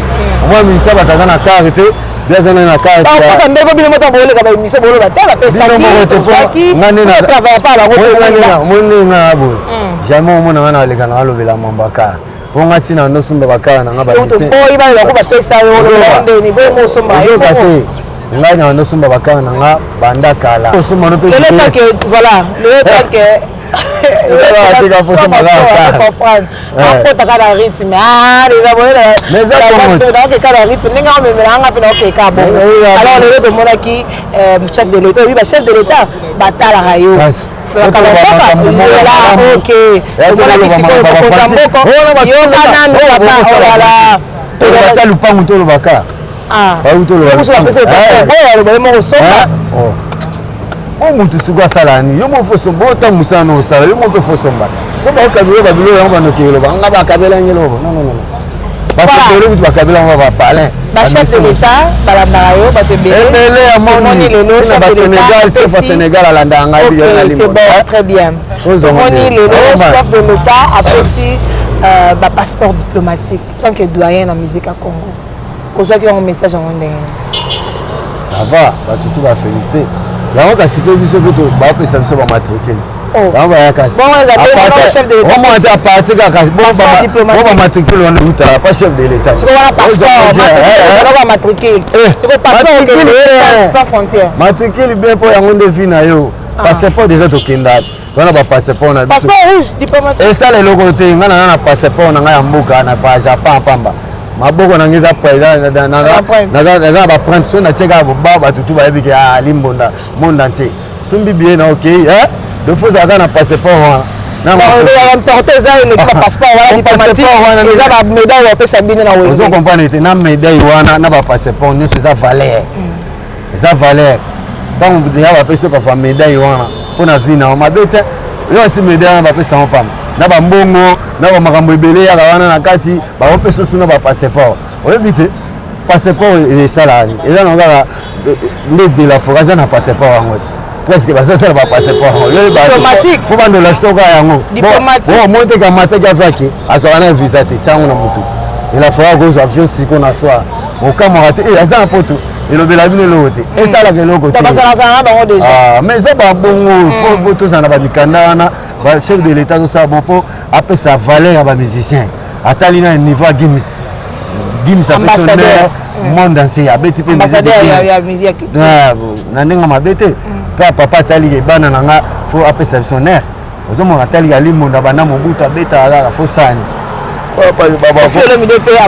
Moi ministre ba tazana carte bien na carte. Ba ko ndeko bino mota bole ka ba ministre bolo ba tala pesa ki. Ngane na travaille pas la route. Moninga bo. Jamais mona wana le kana lo bela mambaka. Ponga tina no sumba bakana nga ba ministre. Boy ba la ko ba pesa yo lo ndeni bo mo somba yo. Ngai na no sumba bakana nga banda kala. So sumba no pe. Le temps que voilà, le temps que chef de l'État, oui, chef de l'État, batala rayo. O mutu suga salani yo mo foso bota musano sala yo mo ko foso mba so ba kabilo babilo yo ba no kilo ba ngaba kabela ngelo non bato ebele kutu bakabila ngo bapalin bachef de l'état balandaka yo bato ebele ya moni lelo chef de l'état Sénégal alandaka ngai c'est bon très bien omoni lelo chef de l'état apesi passeport diplomatique tant que doyen na musique à Congo ozwaki yango message yango ndenge ça va bato tu bafélicité yango kasi mpe biso mpe bapesa biso bamatricule bango bayakasi omonte aparti kaka bamatricule wana eutaka pas chef de l'état matricule bien mpo yango nde vi na yo passeport déjà tokendaka wana bapasseport na biso esala eloko te ngai nana na passeport na ngai ya mboka na japon pamba maboko na ngai eza na baprinte so natieka boba bato tu bayebi ke limbonda monde entier sombi bien na okei de fois ozalaka na passeport wana ozokomprendre te na médaille wana na bapasseport nyonso eza valeur ntango ya bapesi okafa médaille wana mpo na vi na mabe te yo asi médaille wana bapesango pamba na bambongo na bamakambo ebele yaka wana na kati bakopesa osu na bapasseport oyebi te passeport esalaka eza na kaka nde de la forêt aza na passeport yango te presque basasala bapasseport fo bandola kisoka yango monteka mataki aviaki azwaka na visa te tiango na motu elafora kozwa avion siko na soir okamwaka te aza na poto elobela bino eloko te esalaka eloko te mais eza babongo fo tozala na bamikanda wana chef de l'état tosala bon mpo apesa valeur ya bamusicien atali na niveau ya gims apesonere monde entier abeti mpe na ndenge mabe te mpe papa atali ebana na nga fo apesa biso nere ozomona atali ya limonda banda mobutu abetaka kaka fo sani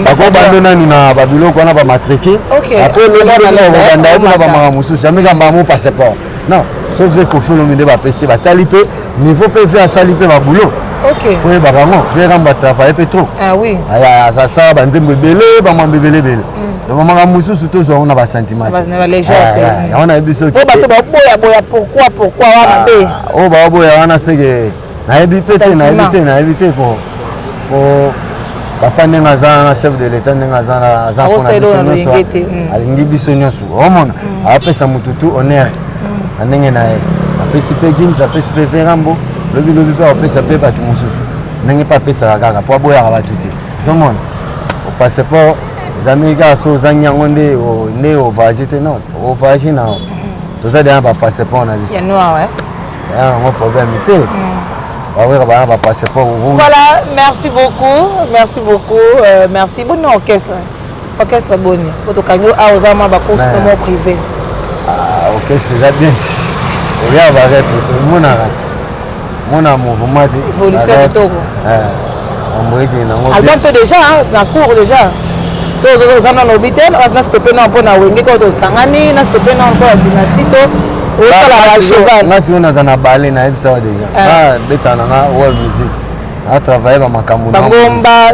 bakobando nanu na babiloko wana bamatricule apres lobanda omona bamaka mosusu amikamba mo passeport non sauf que kofolomi nde bapesi batali mpe niveau mpe ve asali mpe babulo fo yebaka ngo ve kamba travaille mpe trop asala banzembo ebele bamwambo ebele ebele donc bamaka mosusu tozwango na basentiment yango nayebi soki oyo baoboya wana seke nayebi mpe te nayebi te po papa ndenge aza na chef de l'état ndenge aza mpona biso nyonso alingi biso nyonso omona apesa motutu honneur na ndenge na ye apesi mpe gims apesi mpe verambo lobilobi mpe apesa mpe bato mosusu ndenge mpe apesaka kaka mpo aboyaka bato te ozomona opasseport ezamii kaka so ozangi yango nde ovage te non ovage na toza deya bapasseport na biso yango problème te voilà, merci beaucoup. Merci. Bon orchestre boni. Otokango a osama ba course no privé. Orchestre là bien. Regarde va répéter mon mouvement évolution de Togo. On voit que na album déjà na cours déjà. Tous les gens dans l'hôpital, on a stoppé non pour na wenge ko to sangani, na stoppé non pour la dynastie to. Nasi on a na balé na ça déjà. Beta na world music. A travaillé ba makambo na. Bangomba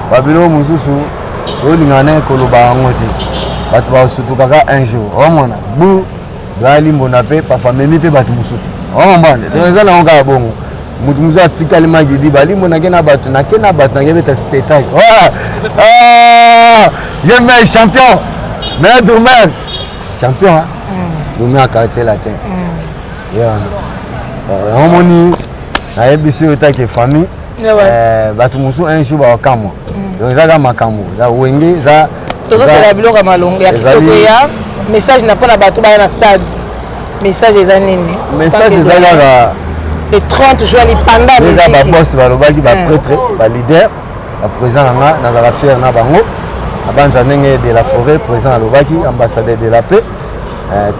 Babilo mususu. Olinga na koloba ngoti. Batu ba sutuka ka un jour. Omona. Bu bali mbona pe pa famille pe batu mususu. Omona. Donc ça na nga bongo. Mutu muza tikali magidi bali mbona ke na batu na beta spectacle. Yemé champion. Mais Doumel champion hein. Doumé à quartier latin. On moni na ebiso otake famille. Batu musu un jour ba kamwa. Donc ça ga makambo. Ça wenge ça. Toto c'est la biloko malonga ya kitoko ya message na pona batu ba na stade. Message eza nini? Message eza la le 30 juin li panda musique. Eza ba boss ba lobaki ba prêtre, ba leader, ba président na la fière na bango. Abanza ndenge de la forêt, président alobaki, ambassadeur de la paix.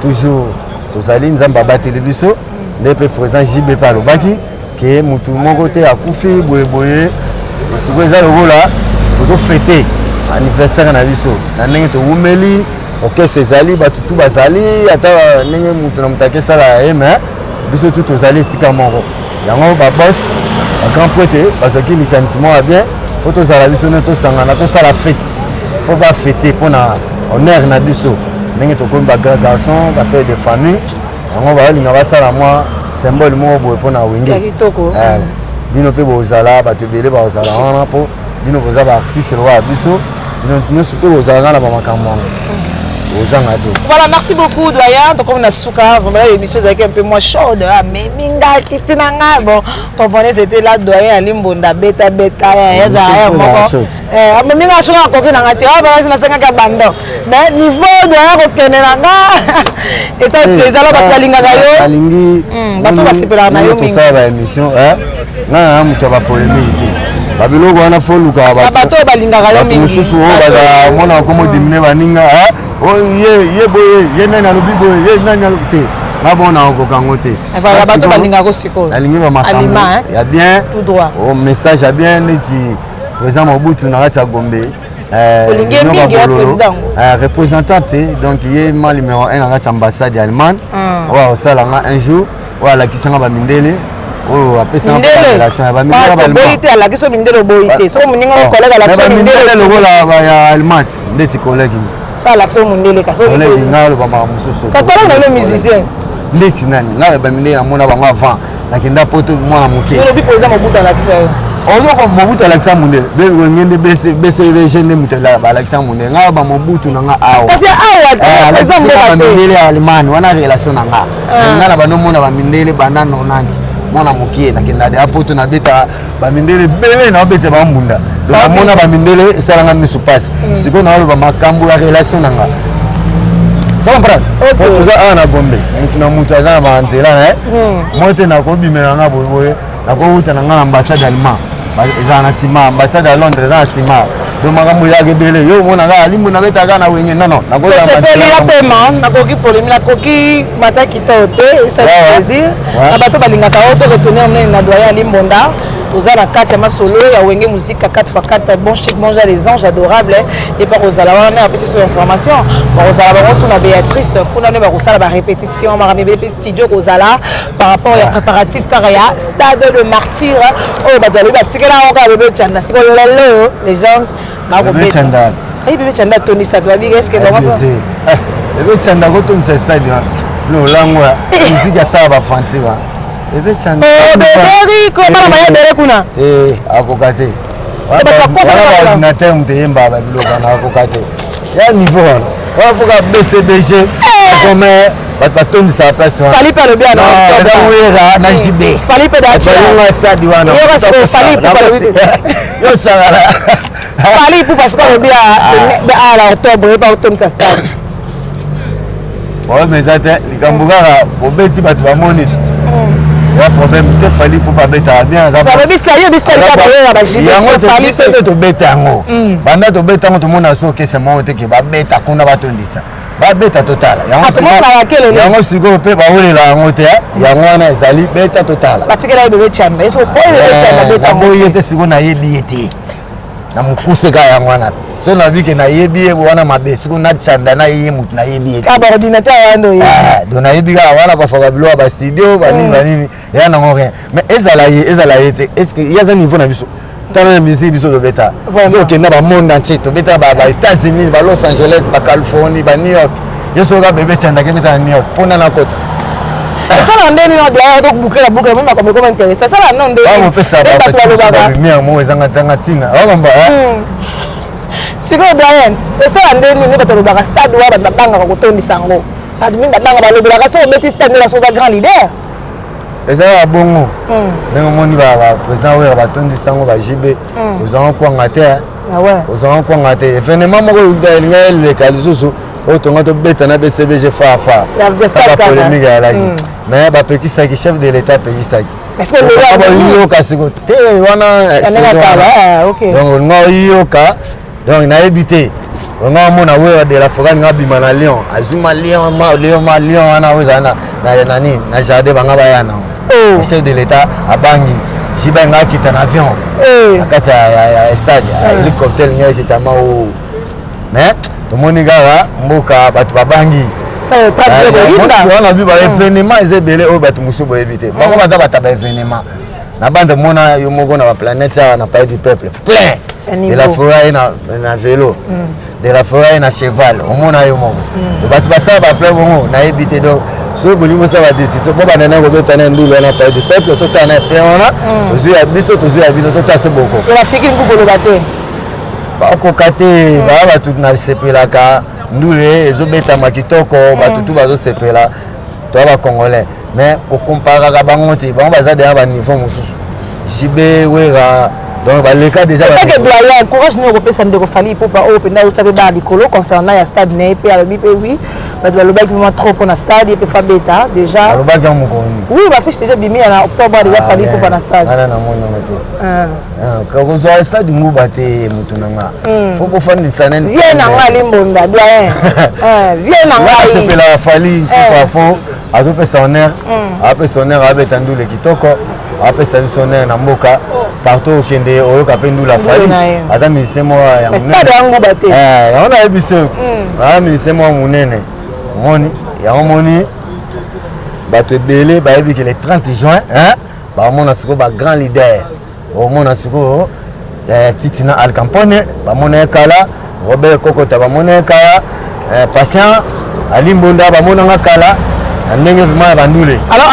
Toujours tozali nzamba bateli biso ndepe président JB alobaki ke mutu moko te akufi boyeboye siko eza lokola tozo fêter anniversaire na biso na ndenge towumeli orchestre ezali bato tu bazali ata ndenge mutu na mutu akesala ye mais biso tu tozali esika moko yango babos bagrand prêtre bazwaki likanisi moko bien fo tozala biso nde tosangana tosala fête fo bafêter mpona honneur na biso ndenge tokomi bagrand garçon bapere de famille yango baolinga basala mwa symbole moko boye mpona wenge bino mpe bozala bato ebele bazala wana mpo bino boza ba artiste loa biso nous suppose aux agents là bamakambo aux gens là. Voilà, merci beaucoup doyen. Donc comme on a souka, vraiment l'émission était un peu moins chaude, mais minga kitinanga bon, comprenez c'était là doyen alimbonda beta ya za moko. Mais minga chouka koki na ngati, ah ba na senga ka bando. Mais niveau doyen ko kenelanga. Et ça plaisir là ba linga yo. Alingi. Bato ba sipela na yo minga. Ça va émission, na muto ba polémique. Babiloko wana foluka bato balingaka yo mingi mususu oyo mona komo dimine baninga ye boye ye nani alobi boye ye nani alobi te ngabona okokango te bato balingaka ko sikoyo alingi bamakambo ya bien tout droit au message ya bien neti président Mobutu na kati ya Gombe représentant donc ye ma numéro 1 na kati ya ambassade ya Allemagne oyo osalanga un jour oyo alakisanga bamindele oh apesa na relation ya bamindele ba boyite ala kiso mindelo boyite so muninga ko kolega la kiso mindelo lokola ya Allemagne ndeti collègue ça la kiso mindele ka so collègue ngalo ba mususu ka kola na le musicien ndeti nani ngalo ba mindele na mona bango avant nakenda poto mwana muke no bi président Mobutu la kiso oloko Mobutu Alexandre Mundele be ngende BCVG ne mutela ba Alexandre Mundele ngalo ba Mobutu na nga awa kasi awa président Mundele ya Allemagne wana relation na nga ngala ba no mona ba mindele bana 90 mona mokie nakenda de apoto na beta bamindele bele na obete bambunda donc mona bamindele esalanga misu passe siko na oloba makambo ya relation nanga ça comprendre oza ana Gombe mutu na mutu aza na banzela mote na kobimela nga boye na kowuta na nga na ambassade allemand eza na sima ambassade à Londres eza na sima donc makambo yake bele yo mona nga alimbo na beta na wenge non nakola la paiement nakoki polémique nakoki mata kitote ça plaisir na bato balingaka auto retourner on na doyen Limbonda oza na kati ya masolo ya wenge musique 4x4 bon chic bon les anges adorables et par ozala wana apesi sur information ozala bango tuna Béatrice kuna ne bakosala ba répétition marami BP studio kozala par rapport ya préparatif car ya stade de martyr oh badali batikela onka bebe tchanda siko lelo les gens bebe tchanda ay bebe tchanda Tony Sadwa bi est-ce que vraiment bebe tchanda ko Tony ce stade no langwa musique ya sala ba fantiwa bebe tchanda bebe ko mara maya dere kuna akokate ordinateur muteyemba babiloko na akokate ya niveau wana wafuka BCBG comme batondisa place fali pe lobi ana na JB fali pe da cha stade wana yo parce que fali pe yo sala fali pour parce que lobi à la octobre pas otondisa stade ouais mais ça likambo kaka obeti bato bamonite ya problème te fali pour pas beta bien ça veut dire que yo bistari ka ba ba jibe fali pe to beta yango banda to beta yango to mona so ke c'est moi te ke ba beta kuna batondisa ba beta total yango siko pe ba olela yango te yango wana ezali beta total batikela bebe chamba eso boye bebe chamba beta boye te siko na yebi ete na mukuse ka yango wana so na bike na yebi wana mabe siko na chanda na ye mutu na yebi ete ka ba ordinateur wando ye do na yebi ka wana ba faka bilo ba studio ba nini ya na ngore mais ezala ye te est-ce que ya za niveau na biso tana musique biso do beta so ke na ba monde entier to beta ba États-Unis ba Los Angeles ba Californie ba New York yeso ka bebe chanda ke beta New York pona na kota ça la ndeni na doya to boucler la boucle même comme intéressé ça la non de ba pesa ba lumière mo ezanga tina ngamba siko Brian ça la ndeni ne bato ba stade wa ba banga ko tondisa ngo admin ba banga ba lobela so beti stade la so grand leader ezala bongo ndenge moni ba président oyo batondisa ngo ba JB ozanga kwanga te ozanga kwanga te événement moko elinga eleka lisusu oyo tonga tobeta na BCBG fa polémique ya laki mais bapekisaki chef de l'état apekisaki oyoka siko te wana donc olinga oyoka donc nayebi te olinga omona oyo de la forêt nga bima na lion azuma lion wana oyo ezala na jardin banga baya nango chef de l'état abangi jiba nga akita na avion na kati ya stade hélicoptère nga akita ma o mais tomoni kaka mboka bato babangi wana bi ba événement eza ebele oyo bato mosusu boyebi te bango baza bata ba événement na bande mona yo moko na baplanète awa na pays du peuple plein de la forêt na vélo de la forêt na cheval omona yo moko bato basala baplein bongo nayebi te donc so bolingo ça va décision po banana ko betana ndulu na pa du peuple to tana peona ozu ya biso tozu ya bino to tasse boko et la fiki ngukolo baté ba ko kate ba tout na sepelaka ndulu ezobeta makitoko ba tout bazo sepela to ba congolais mais ko compara ka bango ti bango baza derrière ba niveau mususu jibe wera donc les cas déjà que doyen courage nous repère ndeko fali pour pas open na uchabe ba likolo concernant ya stade ne pe alobi pe oui ba ba loba ki mo trop na stade pe fa beta déjà loba ki mo koni oui ba fiche déjà bimi en octobre déjà fali pour na stade ana na mona mato ka ko zo stade nguba te mutu nanga faut ko fandi sanen viens na ngali mbonda doyen viens na ngali c'est la fali pas faux azo pe sonner après sonner abeta ndule kitoko après ça sonner na mboka partout kende oyo kapendo la fali ata ministre mo ya munene stade yango baté on a ebiso ministre mo munene moni ya moni bato ebele ba ebi que le 30 juin ba mona siko ba grand leader o mona siko Titina Alcampone ba mona kala Robert Kokota ba mona kala patient Ali Mbonda ba mona kala ndenge vraiment bandule alors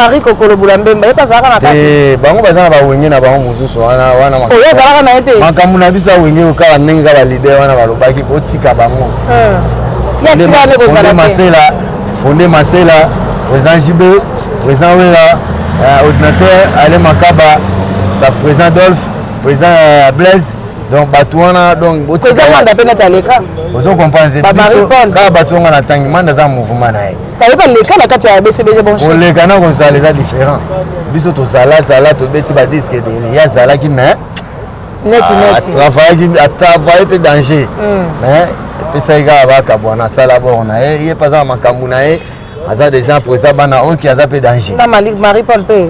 Ali Kokolo Bulambemba e pas aka na kati bango bazana ba wenge na bango mususu wana o ya zalaka na ete makamu na biso wenge okala ndenge ka ba leader wana balobaki otika bango ya tika ne ko zala Masela fondé Masela président Jibe président Wela ordinateur Ale Makaba président Dolph président Blaise donc Batouana donc président manda pena taleka vous comprenez ka Batouanga na tangi manda za mouvement na ye ka ba leka na kati ya BCBG bon chef leka na ko ça les a différents biso to zala to beti ba disque de ya zala ki mais net travailler pe danger mais puis ça ga ba ka bona sala bon na ye il pas za makambu na ye aza déjà président bana o ki aza pe danger na Marie-Paul pe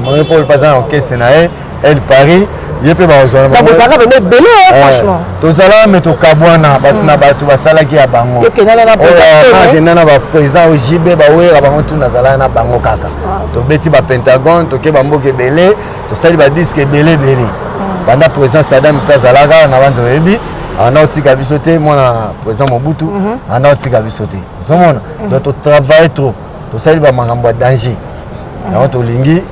Marie-Paul pas za orchestre na ye elle Paris il peut pas rejoindre donc ça va venir belé franchement to sala mais to kabwana batuna batu basala ki ya bango ok na ba président o JB ba wera bango tuna zala na bango kaka to beti ba Pentagone to ke ba mboke belé to sali ba disque belé banda président Saddam Kazalaga na banzo ebi ana otika bisote mona président Mobutu ana otika bisote zomona donc to travailler trop to sali ba makambo danger na to lingi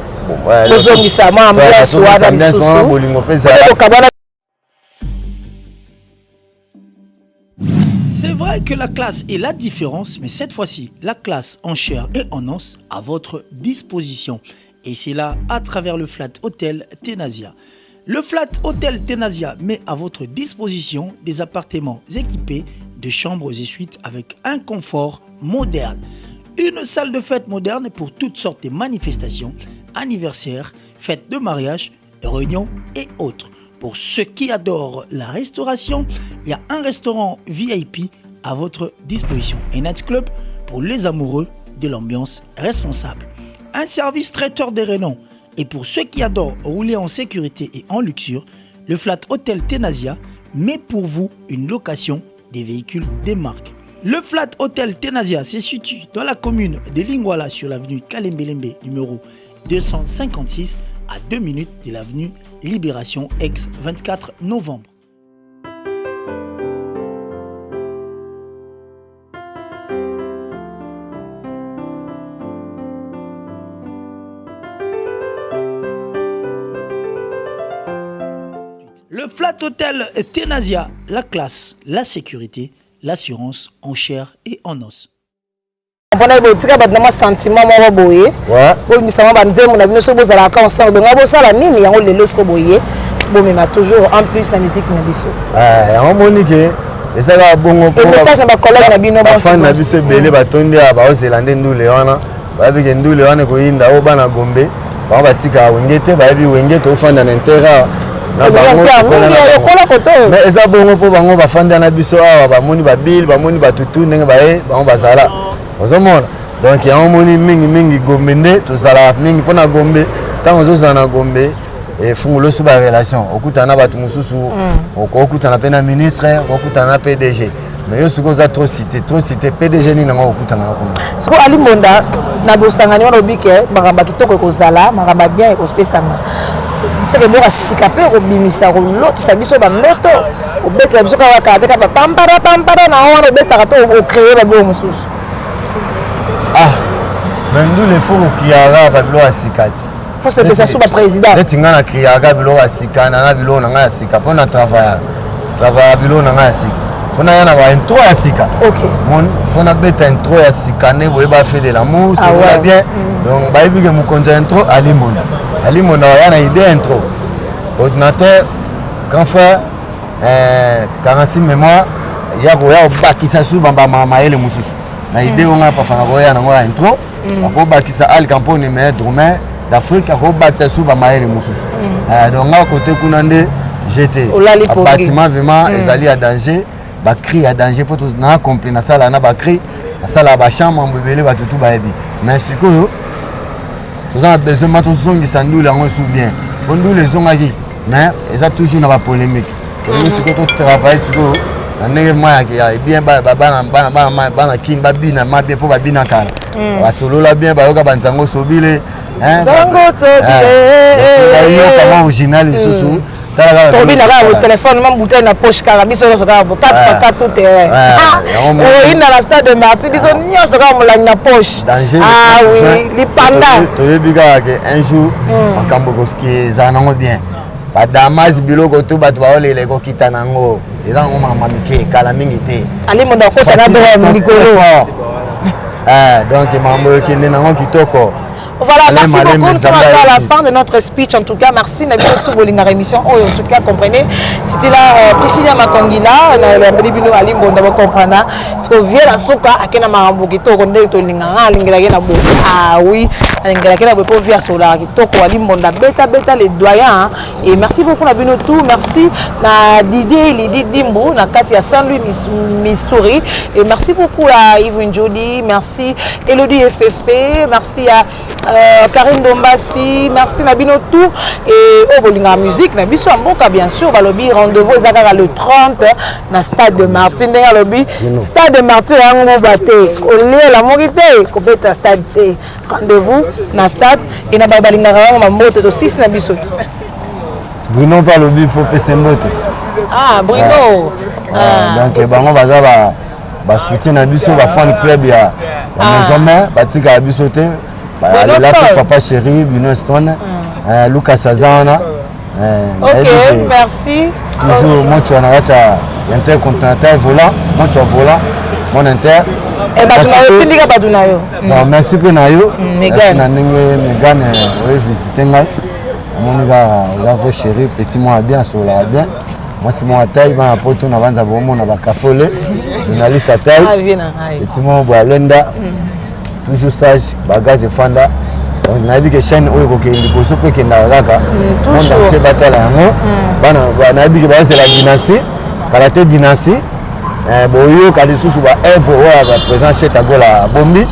c'est vrai que la classe est la différence, mais cette fois-ci, la classe en chair et en os à votre disposition. Et c'est là à travers le Flat Hotel Tenasia. Le Flat Hotel Tenasia met à votre disposition des appartements équipés de chambres et suites avec un confort moderne. Une salle de fête moderne pour toutes sortes de manifestations, anniversaires, fêtes de mariage, réunions et autres. Pour ceux qui adorent la restauration, il y a un restaurant VIP à votre disposition. Un nightclub pour les amoureux de l'ambiance responsable. Un service traiteur de renom. Et pour ceux qui adorent rouler en sécurité et en luxure, le Flat Hotel Tenasia met pour vous une location des véhicules des marques. Le Flat Hotel Tenasia se situe dans la commune de Lingwala sur l'avenue Kalembelembe numéro 256 à 2 minutes de l'avenue Libération ex-24 novembre. Le Flat Hotel Tenasia, la classe, la sécurité, l'assurance en chair et en os. On a un sentiment boye. Bon, nous savons que nous avons besoin de la concert. Donc, on a besoin de la on le boye. Bon, mais toujours en plus la musique na biso. On monique. Et ça va bon. Le message na collègue na bino bon. Fan na biso belé ba tonde ba Zélande ndule wana. Ba bi ndule wana ko yinda o bana Gombe. Ba ba tika wengete ba bi wengete o fanda na intera. Mais ça bon pour bango ba fanda na biso awa ba moni ba bil ba moni ba tutu ndenge ba e ba bazala. Ozomona donc ya moni mingi Gombe nde to zala mingi pona Gombe tant ozozana Gombe et fungulo suba relation okutana batu mususu okutana pe na ministre okutana PDG mais yo suko za trop cité PDG ni nango okutana ko siko Ali Mbonda na bosangani wana obike makamba kitoko ko zala makamba bien ko spesama c'est que boka sikape ko bimisa ko lot sabiso ba loto obeka biso ka wakate ka pampara na wana obeta ka to o créer ba bo mususu Ah, mais nous les faut crier babilo asikati. Faut se passer sous le président. Les tingana na crier babilo asikana na bilo na nga asika pour na travailler babilo na nga asika. Faut na yana ba intro asika. OK. Mon faut na beta intro asika ne boye ba fait de l'amour, c'est bien. Donc ba ibi ke mu konja intro Ali Mona yana idée intro. Ordinateur grand frère 46 mémoire ya koya bakisa su bamba maele mususu. Na idée on a pas fana koya na ngora intro. Ako bakisa Al Campone mais Drummond d'Afrique ako bakisa su bamba maele mususu. Donc nga côté kuna nde j'étais bâtiment vraiment ezali à danger, ba cri à danger pour tout na complet na sala na ba cri na sala ba chambre mbebele ba tout ba ebi. Mais sikoyo nous avons besoin de tout ça nous là on sous bien. On nous les ont dit mais ils ont toujours na ba polémique. Nous ce que tu travailles sur na moi qui a bien ba king ba bina ma bien pour ba bina kala. Ba solo la bien ba yoka banzango sobile hein. Banzango sobile. Comment original sous Tobi na ka téléphone mam bouteille na poche kala biso so ka 4x4 tout terrain. Oh ina la stade de Martin biso nyos ka molang na poche. Ah oui, li panda. To yebiga ke un jour makambo koski zanango bien. Ba damas biloko to ba to ba ole ko kitana ngo. Eza ngo mama mike kala mingi te. Ali mo ndako tana droit likolo. Donc mambo kende nango kitoko. Voilà, merci beaucoup. Nous sommes à la fin de notre speech. En tout cas, merci. Nous avons tout volé dans l'émission. En tout cas, comprenez. C'était là, Priscilla Makongila, nous Ali Bonda comprendre. Parce que vient la soka, à quel moment vous êtes au condé, au lingara, lingara, ah oui, lingara, vous pouvez via sola, qui toque Ali Bonda, bêta, les doyens. Et merci beaucoup, la bino tout. Merci, na Didier, Lydie Dimbo, na Katia Saint-Louis, Missouri. Et merci beaucoup à Yves Njoli. Merci, Elodie FF. Merci à Karine Dombassi, merci Nabino tout et au Bolinga musique Nabiso Amboka bien sûr va lobby rendez-vous ezaka le 30 na stade de Martin derrière lobby stade de Martin yango baté olé la morité kobeta stade rendez-vous na stade et na balinga yango mbote to 6 na biso Bruno par lobby faut pester mbote Bruno donc bango baza ba soutien na biso ba fan club ya maison mère batika ya biso te. Là, papa chéri, Bruno Stone, Lucas Azana. Ok, merci. Toujours, moi tu as un intercontinental volant, moi tu as volant, mon inter. Et bah, merci pour Nayo. Megan, oui, visiter moi. Mon gars, chéri, petit moi bien, sur la bien. Moi c'est mon taille, ma pote on avance à bon, on a café, journaliste à taille. Petit moi Boalenda. Toujours sage, bagage et fanda. On a vu que chaîne où il y a des choses qui sont là. On a fait bataille là. On a vu que c'est la dynastie, karaté dynastie. Boyo kadisu suba evo wa présent chez Tagola Bombi.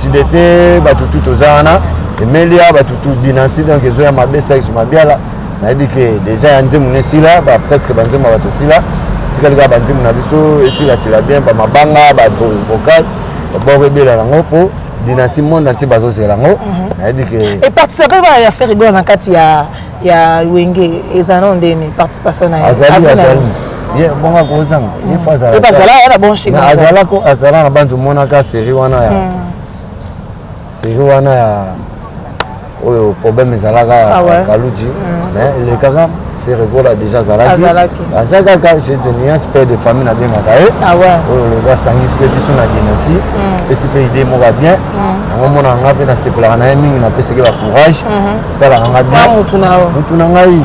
JDT batutu tozana. Emelia batutu dynastie donc ils ont ma belle sexe ma bien là. On a vu que déjà anze munesi là, presque banze ma batosi là. Tikali ga banze munabiso et si là c'est la bien ba mabanga ba vocal. Pour dynastie monde entier bazo selango et participer à faire rigoler dans kati ya wenge ezana ndeni participation na bien bon kozanga il faut ça et pas ça là on a bon chez azala na bantu mona ka série wana ya oyo problème ezalaka kaluji mais le kaka fait rigoler déjà Zalaki Azaka j'ai tenu un père de famille na bien makae le gars sangis pe biso na dynastie pesi pe idée mo va bien on mona nga pe na sepla na mingi na pesi ke ba courage ça la nga bien mutu na ngai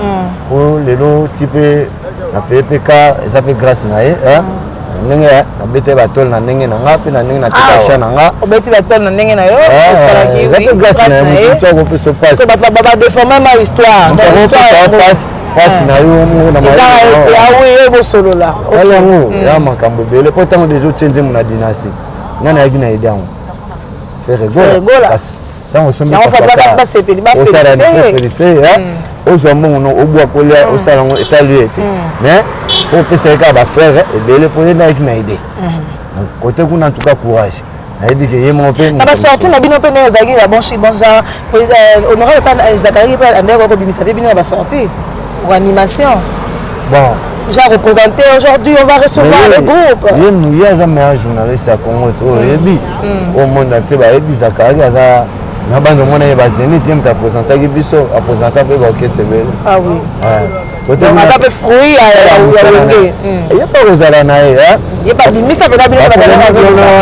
o lelo type na PPK ezape grâce na ye ndenge na bete ba tol na ndenge na nga pe na ndenge na tika cha na nga obeti ba tol na ndenge na yo salaki oui grâce na ye tu ko pe se passe so ba déformer ma histoire passe passe na yo mo na ma ya oui bo solo la sala ngo ya makambo bele po tango des autres change na dynastie nana yaki na idée ngo faire rigoler tango sombi pas c'est féliciter ozo mongo obwa kolia osala ngo étaler mais faut que ça ka ba faire et bele po na yaki na idée côté kuna en tout cas courage ayebi ke ye mo pe na ba sorti na bino pe na zaki la bon genre honorable pas Zakari pas ande ko bimisa pe bino ba sorti pour animation bon déjà représenté. Aujourd'hui, on va recevoir le groupe. Il y a un journaliste à Congo, au monde entier, Zakari, na bando mona ye bazeni tiens ta présenter biso a présenter pe ba kesebel. Ah oui. Donc on a peu fruit ya wenge. Il y a pas rozala na ye hein. Il y a pas bimisa pe na bino ba na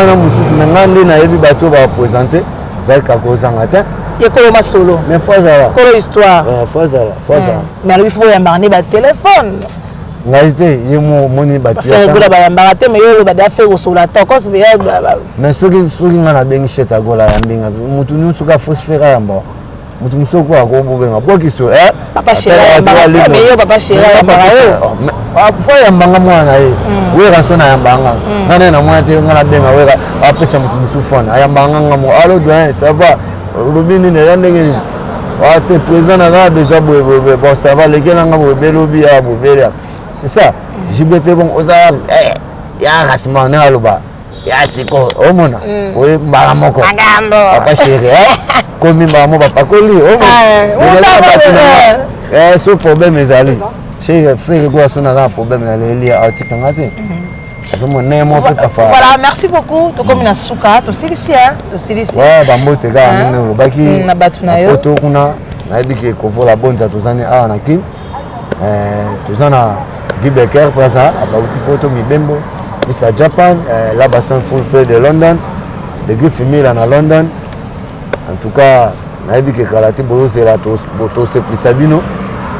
na mususu na ngandi na yebi bato ba présenter ça ka kozanga ta. Ye ko ma solo. Mais faut ça. Ko histoire. Faut ça. Mais il faut y marner ba téléphone. Ngaite ye moni ba téléphone. Faire gola ba yambara mais yo ba da faire au la ta cause mais soki ngana bengi cheta gola ya mbinga mutu nyusu ka phosphore yamba mutu musoko akobo benga bokiso papa chéri mais yo papa chéri yambara yo faut yambanga mwana ye we rasona yambanga ngana na mwana te ngana benga we apesa mutu musufona ayambanga ngamo alo doyen ça va robini ne yandenge wa te président na déjà bon ça va lequel ngamo belobi ya bobela c'est ça JBP bon oza ya rasima na aloba ya siko omona we mbala moko papa chéri komi mbamo papa koli omona so problème ezali chéri frère quoi sona na problème na leli article ngati voilà, merci beaucoup. Tu comme une souka, tu sais ici, ouais, bambote ga nene baki na batunayo. Poto kuna na biki ko vola bonza tuzani a na ki. Tuzana Gibeker plaza abauti poto mibembo. Isa Japan, la bassin full play de London. De Gift Milan à London. En tout cas, na biki kalati bozo c'est la boto c'est plus sabino.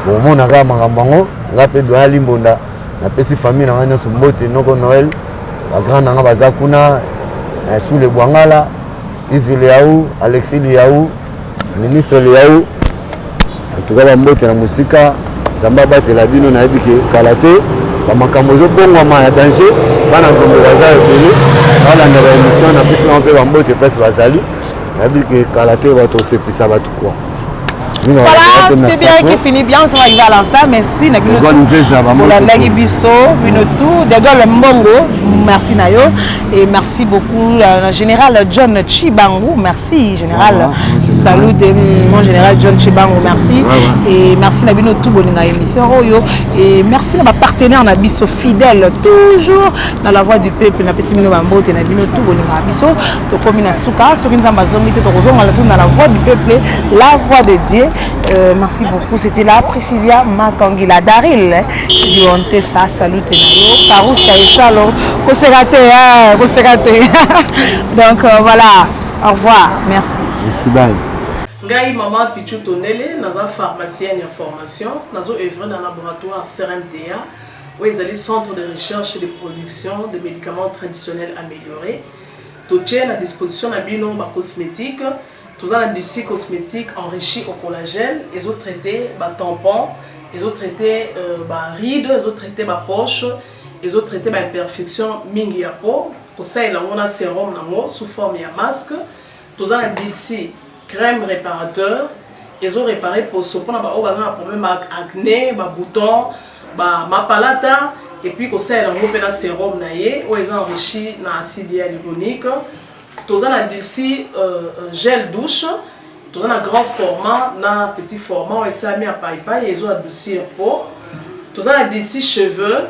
Bon mon aga mangambango, ngape do alimbonda. Na pesi famille na ngana sumbote noko Noël la grande nga bazakuna sous le Bwangala Yves Liaou Alexis Liaou ministre Liaou en tout cas ba mbote na musika zamba bate la bino na ebike kalate ba makambo zo bongo ma ya danger bana ngombe baza ebele bana na émission na pesi on peut ba mbote pesi bazali na ebike kalate ba to sepisa ba tout quoi. Voilà, tout est bien qui finit bien, on va arriver à la fin. Merci. Merci Nayo et merci beaucoup le général John Chibangu. Merci général. Salut mon général John Chibangu. Merci et merci Nabino tout bolinga émission Royo et merci à ma partenaire Nabiso fidèle toujours dans la voix du peuple. Na pesimino bambo te Nabino tout bolinga biso to komina suka so kinza mazongi te to kozonga dans la voix du peuple, la voix de Dieu. Merci beaucoup. C'était là Priscilla Makangila Daril du honte ça salut Nayo Parou Saïsalo donc voilà, au revoir, merci. Merci, bye. Ngai maman Pichu Tonele, naza pharmacienne en formation, nazo œuvre dans le laboratoire CRMTA, où ils allaient centre de recherche et de production de médicaments traditionnels améliorés. Tout est à disposition de bino cosmétiques, tout ça l'industrie cosmétique enrichie au collagène, ils ont traité tampons, ils ont traité rides, ils ont traité poche. Ils ont traité l'imperfection mingi ya peau. Pour ça, il y a un sérum sous forme de masque. Tous ont ici crème réparateur. Ils ont réparé pour ce qu'on a un problème avec acné, boutons, mapalata. Et puis, pour ça, il y a un sérum où ils ont enrichi d'acide hyaluronique. Tous ont ici gel douche. Tous ont un grand format, un petit format. Ils ont mis à paille. Ils ont adouci la peau. Tous ont ici cheveux.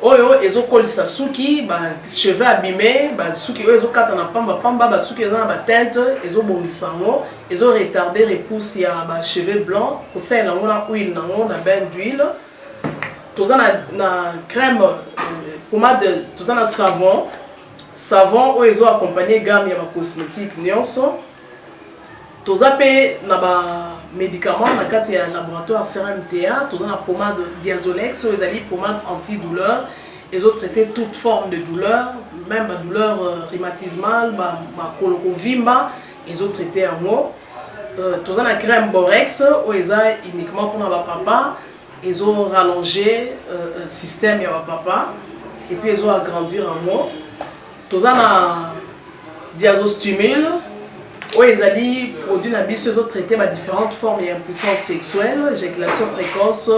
Oyo ezo kolisa suki ba cheveux abîmés ba suki oyo ezo kata na pamba suki eza na ba teinte ezo bongisa ngo ezo retarder repousse ya ba cheveux blancs pour ça na ngona huile na bain d'huile toza na crème pommade toza na savon oyo ezo accompagner gamme ya ba cosmétique nyonso toza pe na ba médicaments na kati ya laboratoire CRMTA, tous la pommade Diazolex, ils ont pommade antidouleur, ils ont traité toute forme de douleur, même la douleur rhumatismale, ma colorovimba, ils ont traité en mot. Tous la crème Borex, où ils ont uniquement pour ma papa, ils ont rallongé le système ya papa, et puis ils ont agrandi en mot. Tous la Diazostimule, où ils ont produit ils ont traité différentes formes d'impuissance sexuelle, éjaculation précoce,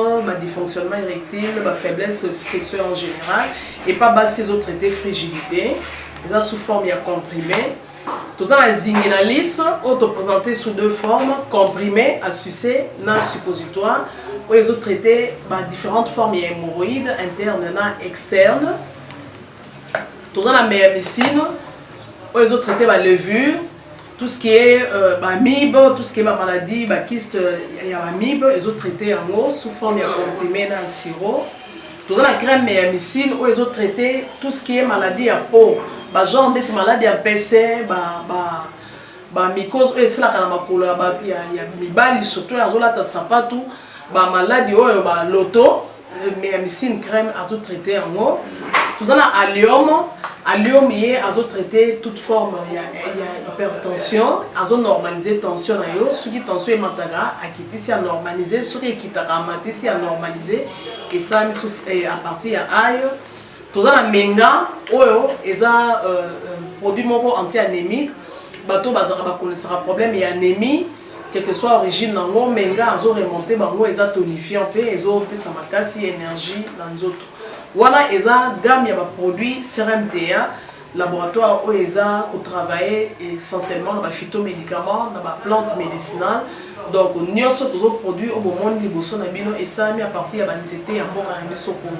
dysfonctionnement érectile, faiblesse sexuelle en général, et pas ils ont traité frigidité, ils ont sous forme comprimée. Tous la zinginalis, auto-présenté sous deux formes, comprimé, à sucer, na suppositoire, où ils ont traité différentes formes hémorroïdes, internes et externes. Tous la médecine, où ils ont traité la levure, tout ce qui est amibe, tout ce qui est maladie, kyste, il y a amibe, ils ont traité en eau sous forme de comprimé dans sirop. Tous la crème médecine, où ils ont traité tout ce qui est maladie à peau. Genre des maladies à PC, mycose, c'est la canamacola, il y a mibali surtout, azolata sapatu, maladie, l'auto, médecine crème, azo traité en eau. Tout ça, allium, il y a azo traité toute forme, il y a hypertension, azo normaliser tension, ce qui tension est mataga, à quitter si à normaliser, ce qui est quitter si à normaliser, et ça, à partir de aïe. Tout ça, la menga, ils ont produit anti-anémique. Bateau, ils ont un problème d'anémie, quelle que soit l'origine, menga, ils ont remonté, ils ont tonifié un peu, ils ont plus de énergie dans les autres. Voilà, ils ont gamme de produits CRMTA, laboratoire où ils ont travaillé essentiellement dans les phytomédicaments, dans les plantes médicinales. Donc, nous avons tous les produits au moment où nous avons et ça mis à partir de l'anxiété en bon Congo.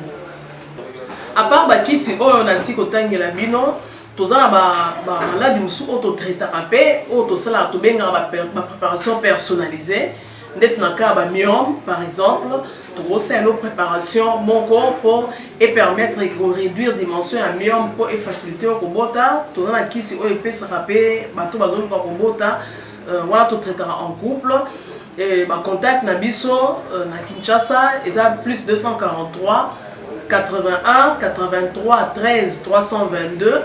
À part bakisi on a si kotangela bino tozala maladi musu auto traiter rapé auto sala to benga préparation personnalisée ndeti na ka ba myome par exemple to grosse une préparation mon corps pour et permettre de réduire dimension à myome pour et faciliter au kobota to na kisi o epesa rapé bato bazolo ko kobota voilà to traiter en couple et ba contact na biso na Kinshasa eza plus 243 81 83 13 322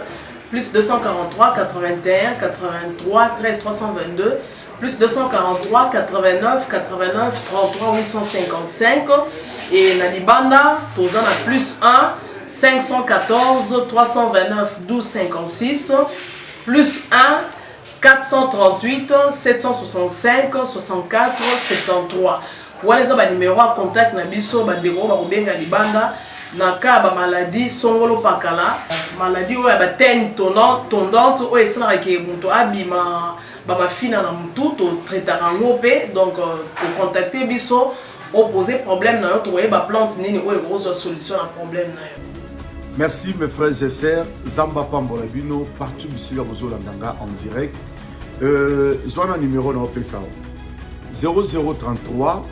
plus 243 81 83 13 322 plus 243 89 89 33 855 et na libanda tozana plus 1 514 329 12 56 plus 1 438 765 64 73 voilà les numéros à contact na biso bandeko ba kobenga libanda na ka ba maladie songolo pakala maladie oyo ba teigne tondante oyo esalaka ke moto abima ba mafina na mutu to traitaka ngo pe donc pour contacter biso opposer problème na yo to ba plante nini oyo kozwa solution à problème na yo. Merci mes frères et sœurs, Zamba Pambola Bino partout ici à Bozolandanga en direct. Zwana numéro na opesa 0033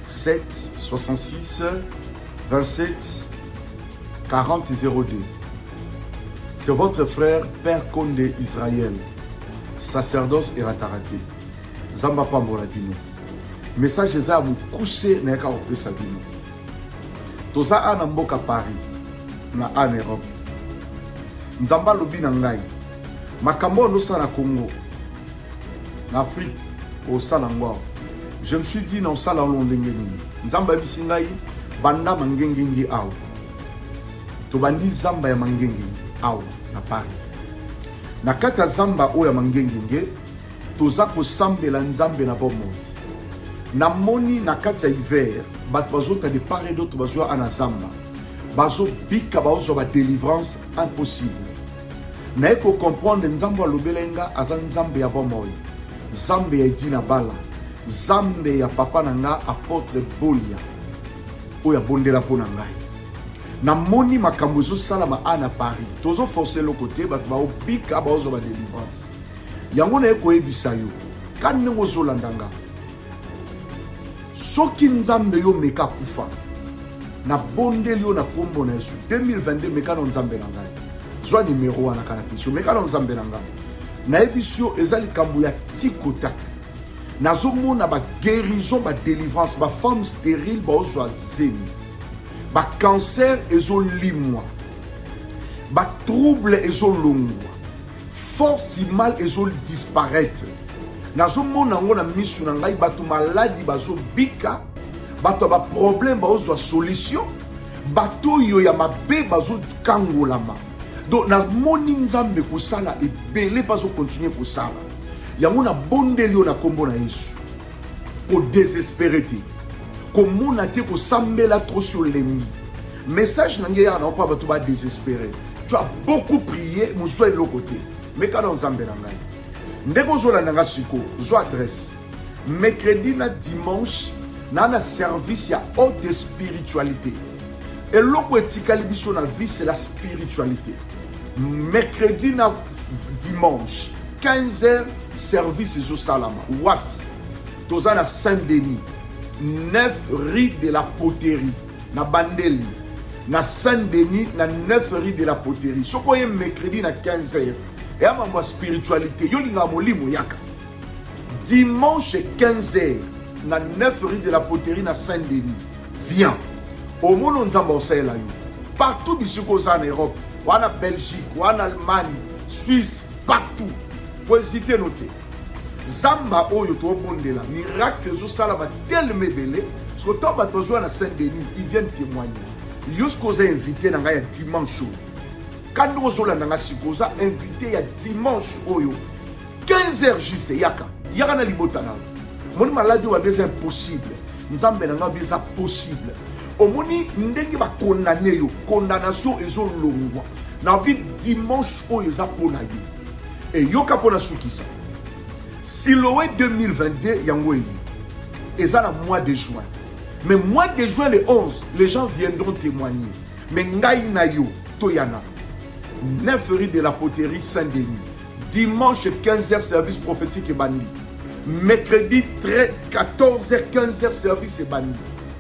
7 66 27 40 02. C'est votre frère Père Condé Israël, sacerdoce et rataraté. Zamba Pambola Bino. Message za vous coucher na ka opesa bino. Toza ana mboka Paris na en Europe. Nzamba lobi na ngai. Makambo no sala Congo. Na Afrique au Salangwa. Je me suis dit non sala londenge nini. Nzamba bisingai banda mangengengi aw. To bandi zamba ya mangengengi aw na Paris. Na kati ya zamba o ya mangengengi toza ko sambela nzambe na bomo. Na moni na kati ya hiver bato bazota de part et d'autre bazwa ana zamba. Bazo bika bazo ba délivrance impossible. Na eko comprendre nzambo lobelenga aza nzambe ya bomo. Zambe ya Dina Bala, Zambe ya papa nanga apôtre Bolia, oya bondela pona ngai. Na moni makambo zo salama ana Paris. Tozo forcer le côté bat ba obika ba ozo ba délivrance. Yango na eko ebisa yo. Kan ngo zo landanga. Soki nzambe yo meka kufa. Na bondeli yo na kombo na Yesu 2022 meka no nzambe na ngai. Zwa numéro wana kana piso meka no nzambe na ngai. Na ebisio ezali kambu ya tikotak. Nazomona ba guérison, ba délivrance, ba femme stérile, ba ozwa zemi. Ba cancer ezolimwa. Ba trouble ezolongwa. Force mal ezol disparaître. Nazomona ngo na misu na ngai batu maladi bazo bika, batu ba problème ba ozwa solution. Batu yo ya mabe bazo kangolama. Donc, na moni nzambe kosala et belé pas continuer kosala. Yango na bondeli na kombo na Yesu. Ko désespérer te. Ko mona te ko sambela trop sur l'ennemi. Message nangé ya na pas bato ba désespérer. Tu as beaucoup prié, moussoua de l'autre côté. Mais quand on nzambe na ngai. ndeko zolanda nga siko zo adresse mercredi na dimanche na service ya haute spiritualité eloko etikali biso na vie c'est la spiritualité. Mercredi na dimanche 15h service zo salama wapi toza na Saint-Denis 9 rue de la Poterie na Bandeli na Saint-Denis na 9 rue de la Poterie. Soko ye mercredi na 15h et à ma spiritualité yo linga molimo yaka. Dimanche 15h na 9 rue de la Poterie na Saint-Denis. Viens. Au monde nzamba osela yo. Partout bisiko za en Europe, ou en Belgique, ou en Allemagne, Suisse, partout. Pour hésiter noter. Zamba oyo to bondela miracle zo sala ba tellement belé. Ce que toi tu besoin à Saint-Denis, ils viennent témoigner. Jusqu'aux invités na nga ya dimanche. Quand nous sommes là, nous sommes invités à dimanche 15h juste yaka. Yaka na libotana. Mon maladie wa des impossible. Nzambe na nga bisa possible. Omoni ndenge ba condamner yo, condamnation ezo longwa. Na bi dimanche oyo za pona yo. Et yoka pona sukisa. Siloé 2022 yango yi. Eza na mois de juin. Mais mois de juin le 11, les gens viendront témoigner. Mais ngai na yo toyana. 9 rue de la Poterie Saint-Denis. Dimanche 15h service prophétique et bandi. Mercredi 14h 15h service et bandi.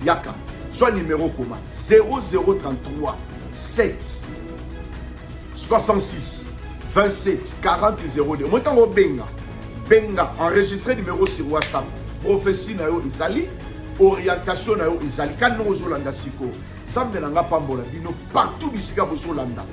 Yaka. Soit numéro commun 0033 7 66 27 40 02. Moi tango benga. Benga enregistré numéro sur WhatsApp. Prophétie na yo izali. Orientation na yo izali. Quand nous zolanda siko. Sambe nanga pambola bino partout bisika bozolanda.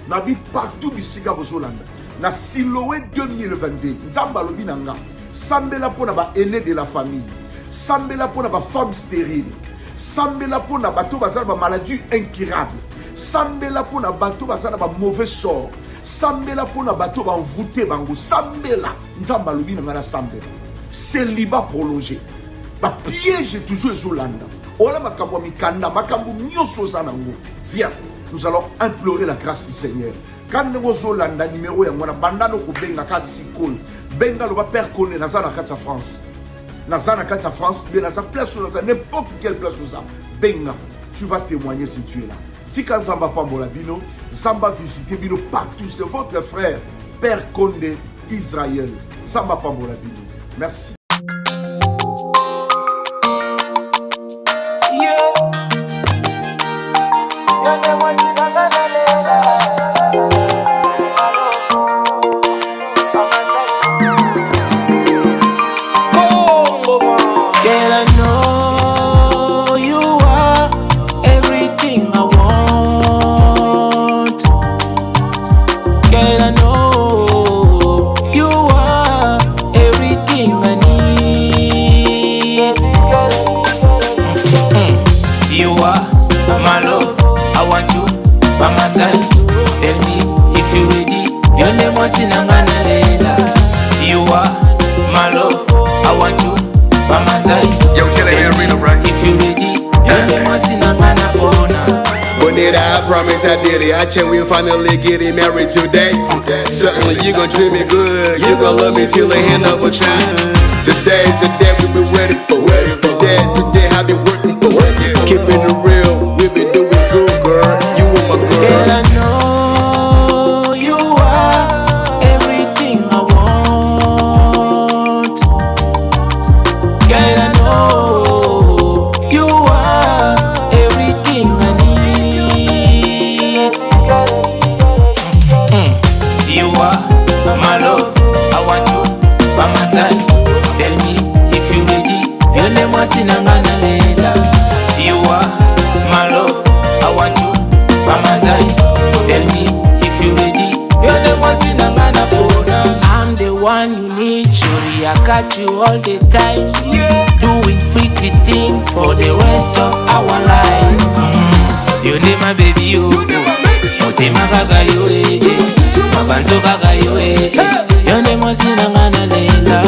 Na bi partout bisika bozolanda. Na Siloé 2022. Nzamba lobi nanga. Sambela pona ba aîné de la famille. Sambela pona ba femme stérile. Sambela pona bato bazala ba maladie incurable. Sambela pona bato bazala ba mauvais sort. Sambela pona bato ba envoûté bango. Sambela nzamba lobi nanga na sambela. Célibat prolongé. Ba piège toujours ezolanda. Ola makambo mikanda makambo nyoso zanango. Viens, nous allons implorer la grâce du Seigneur. Quand nous zolanda numéro ya ngona bandano ko benga ka sikol. Benga lo ba père connaît na zana kata France. Na zana kata France, mais na za place na n'importe quelle place ça. Benga, tu vas témoigner si tu es là. Tika Zamba Pambola Bino, Zamba visiter Bino partout, c'est votre frère Père Condé Israël. Zamba Pambola Bino. Merci. I promise I did it. I check we finally getting married today. Certainly you gon' treat me good. You gon' love me till the end of a time. Today's the day we been ready for. Today I been working for. Keeping it real, we been doing good, girl. You and my girl. Girl, I know you are everything I want. Girl, I know you are everything I need. You are my love, I want you by my side. Tell me if you ready. You never seen a man later. You are my love, I want you by my side. Tell me if you ready. You never seen a man I'm the one you need. Surely I got you all the time. Doing freaky things for the rest of our lives. You need my baby, you. Motema gaga yo, mabanzo gaga yo, you never seen a man later.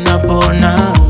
Napona.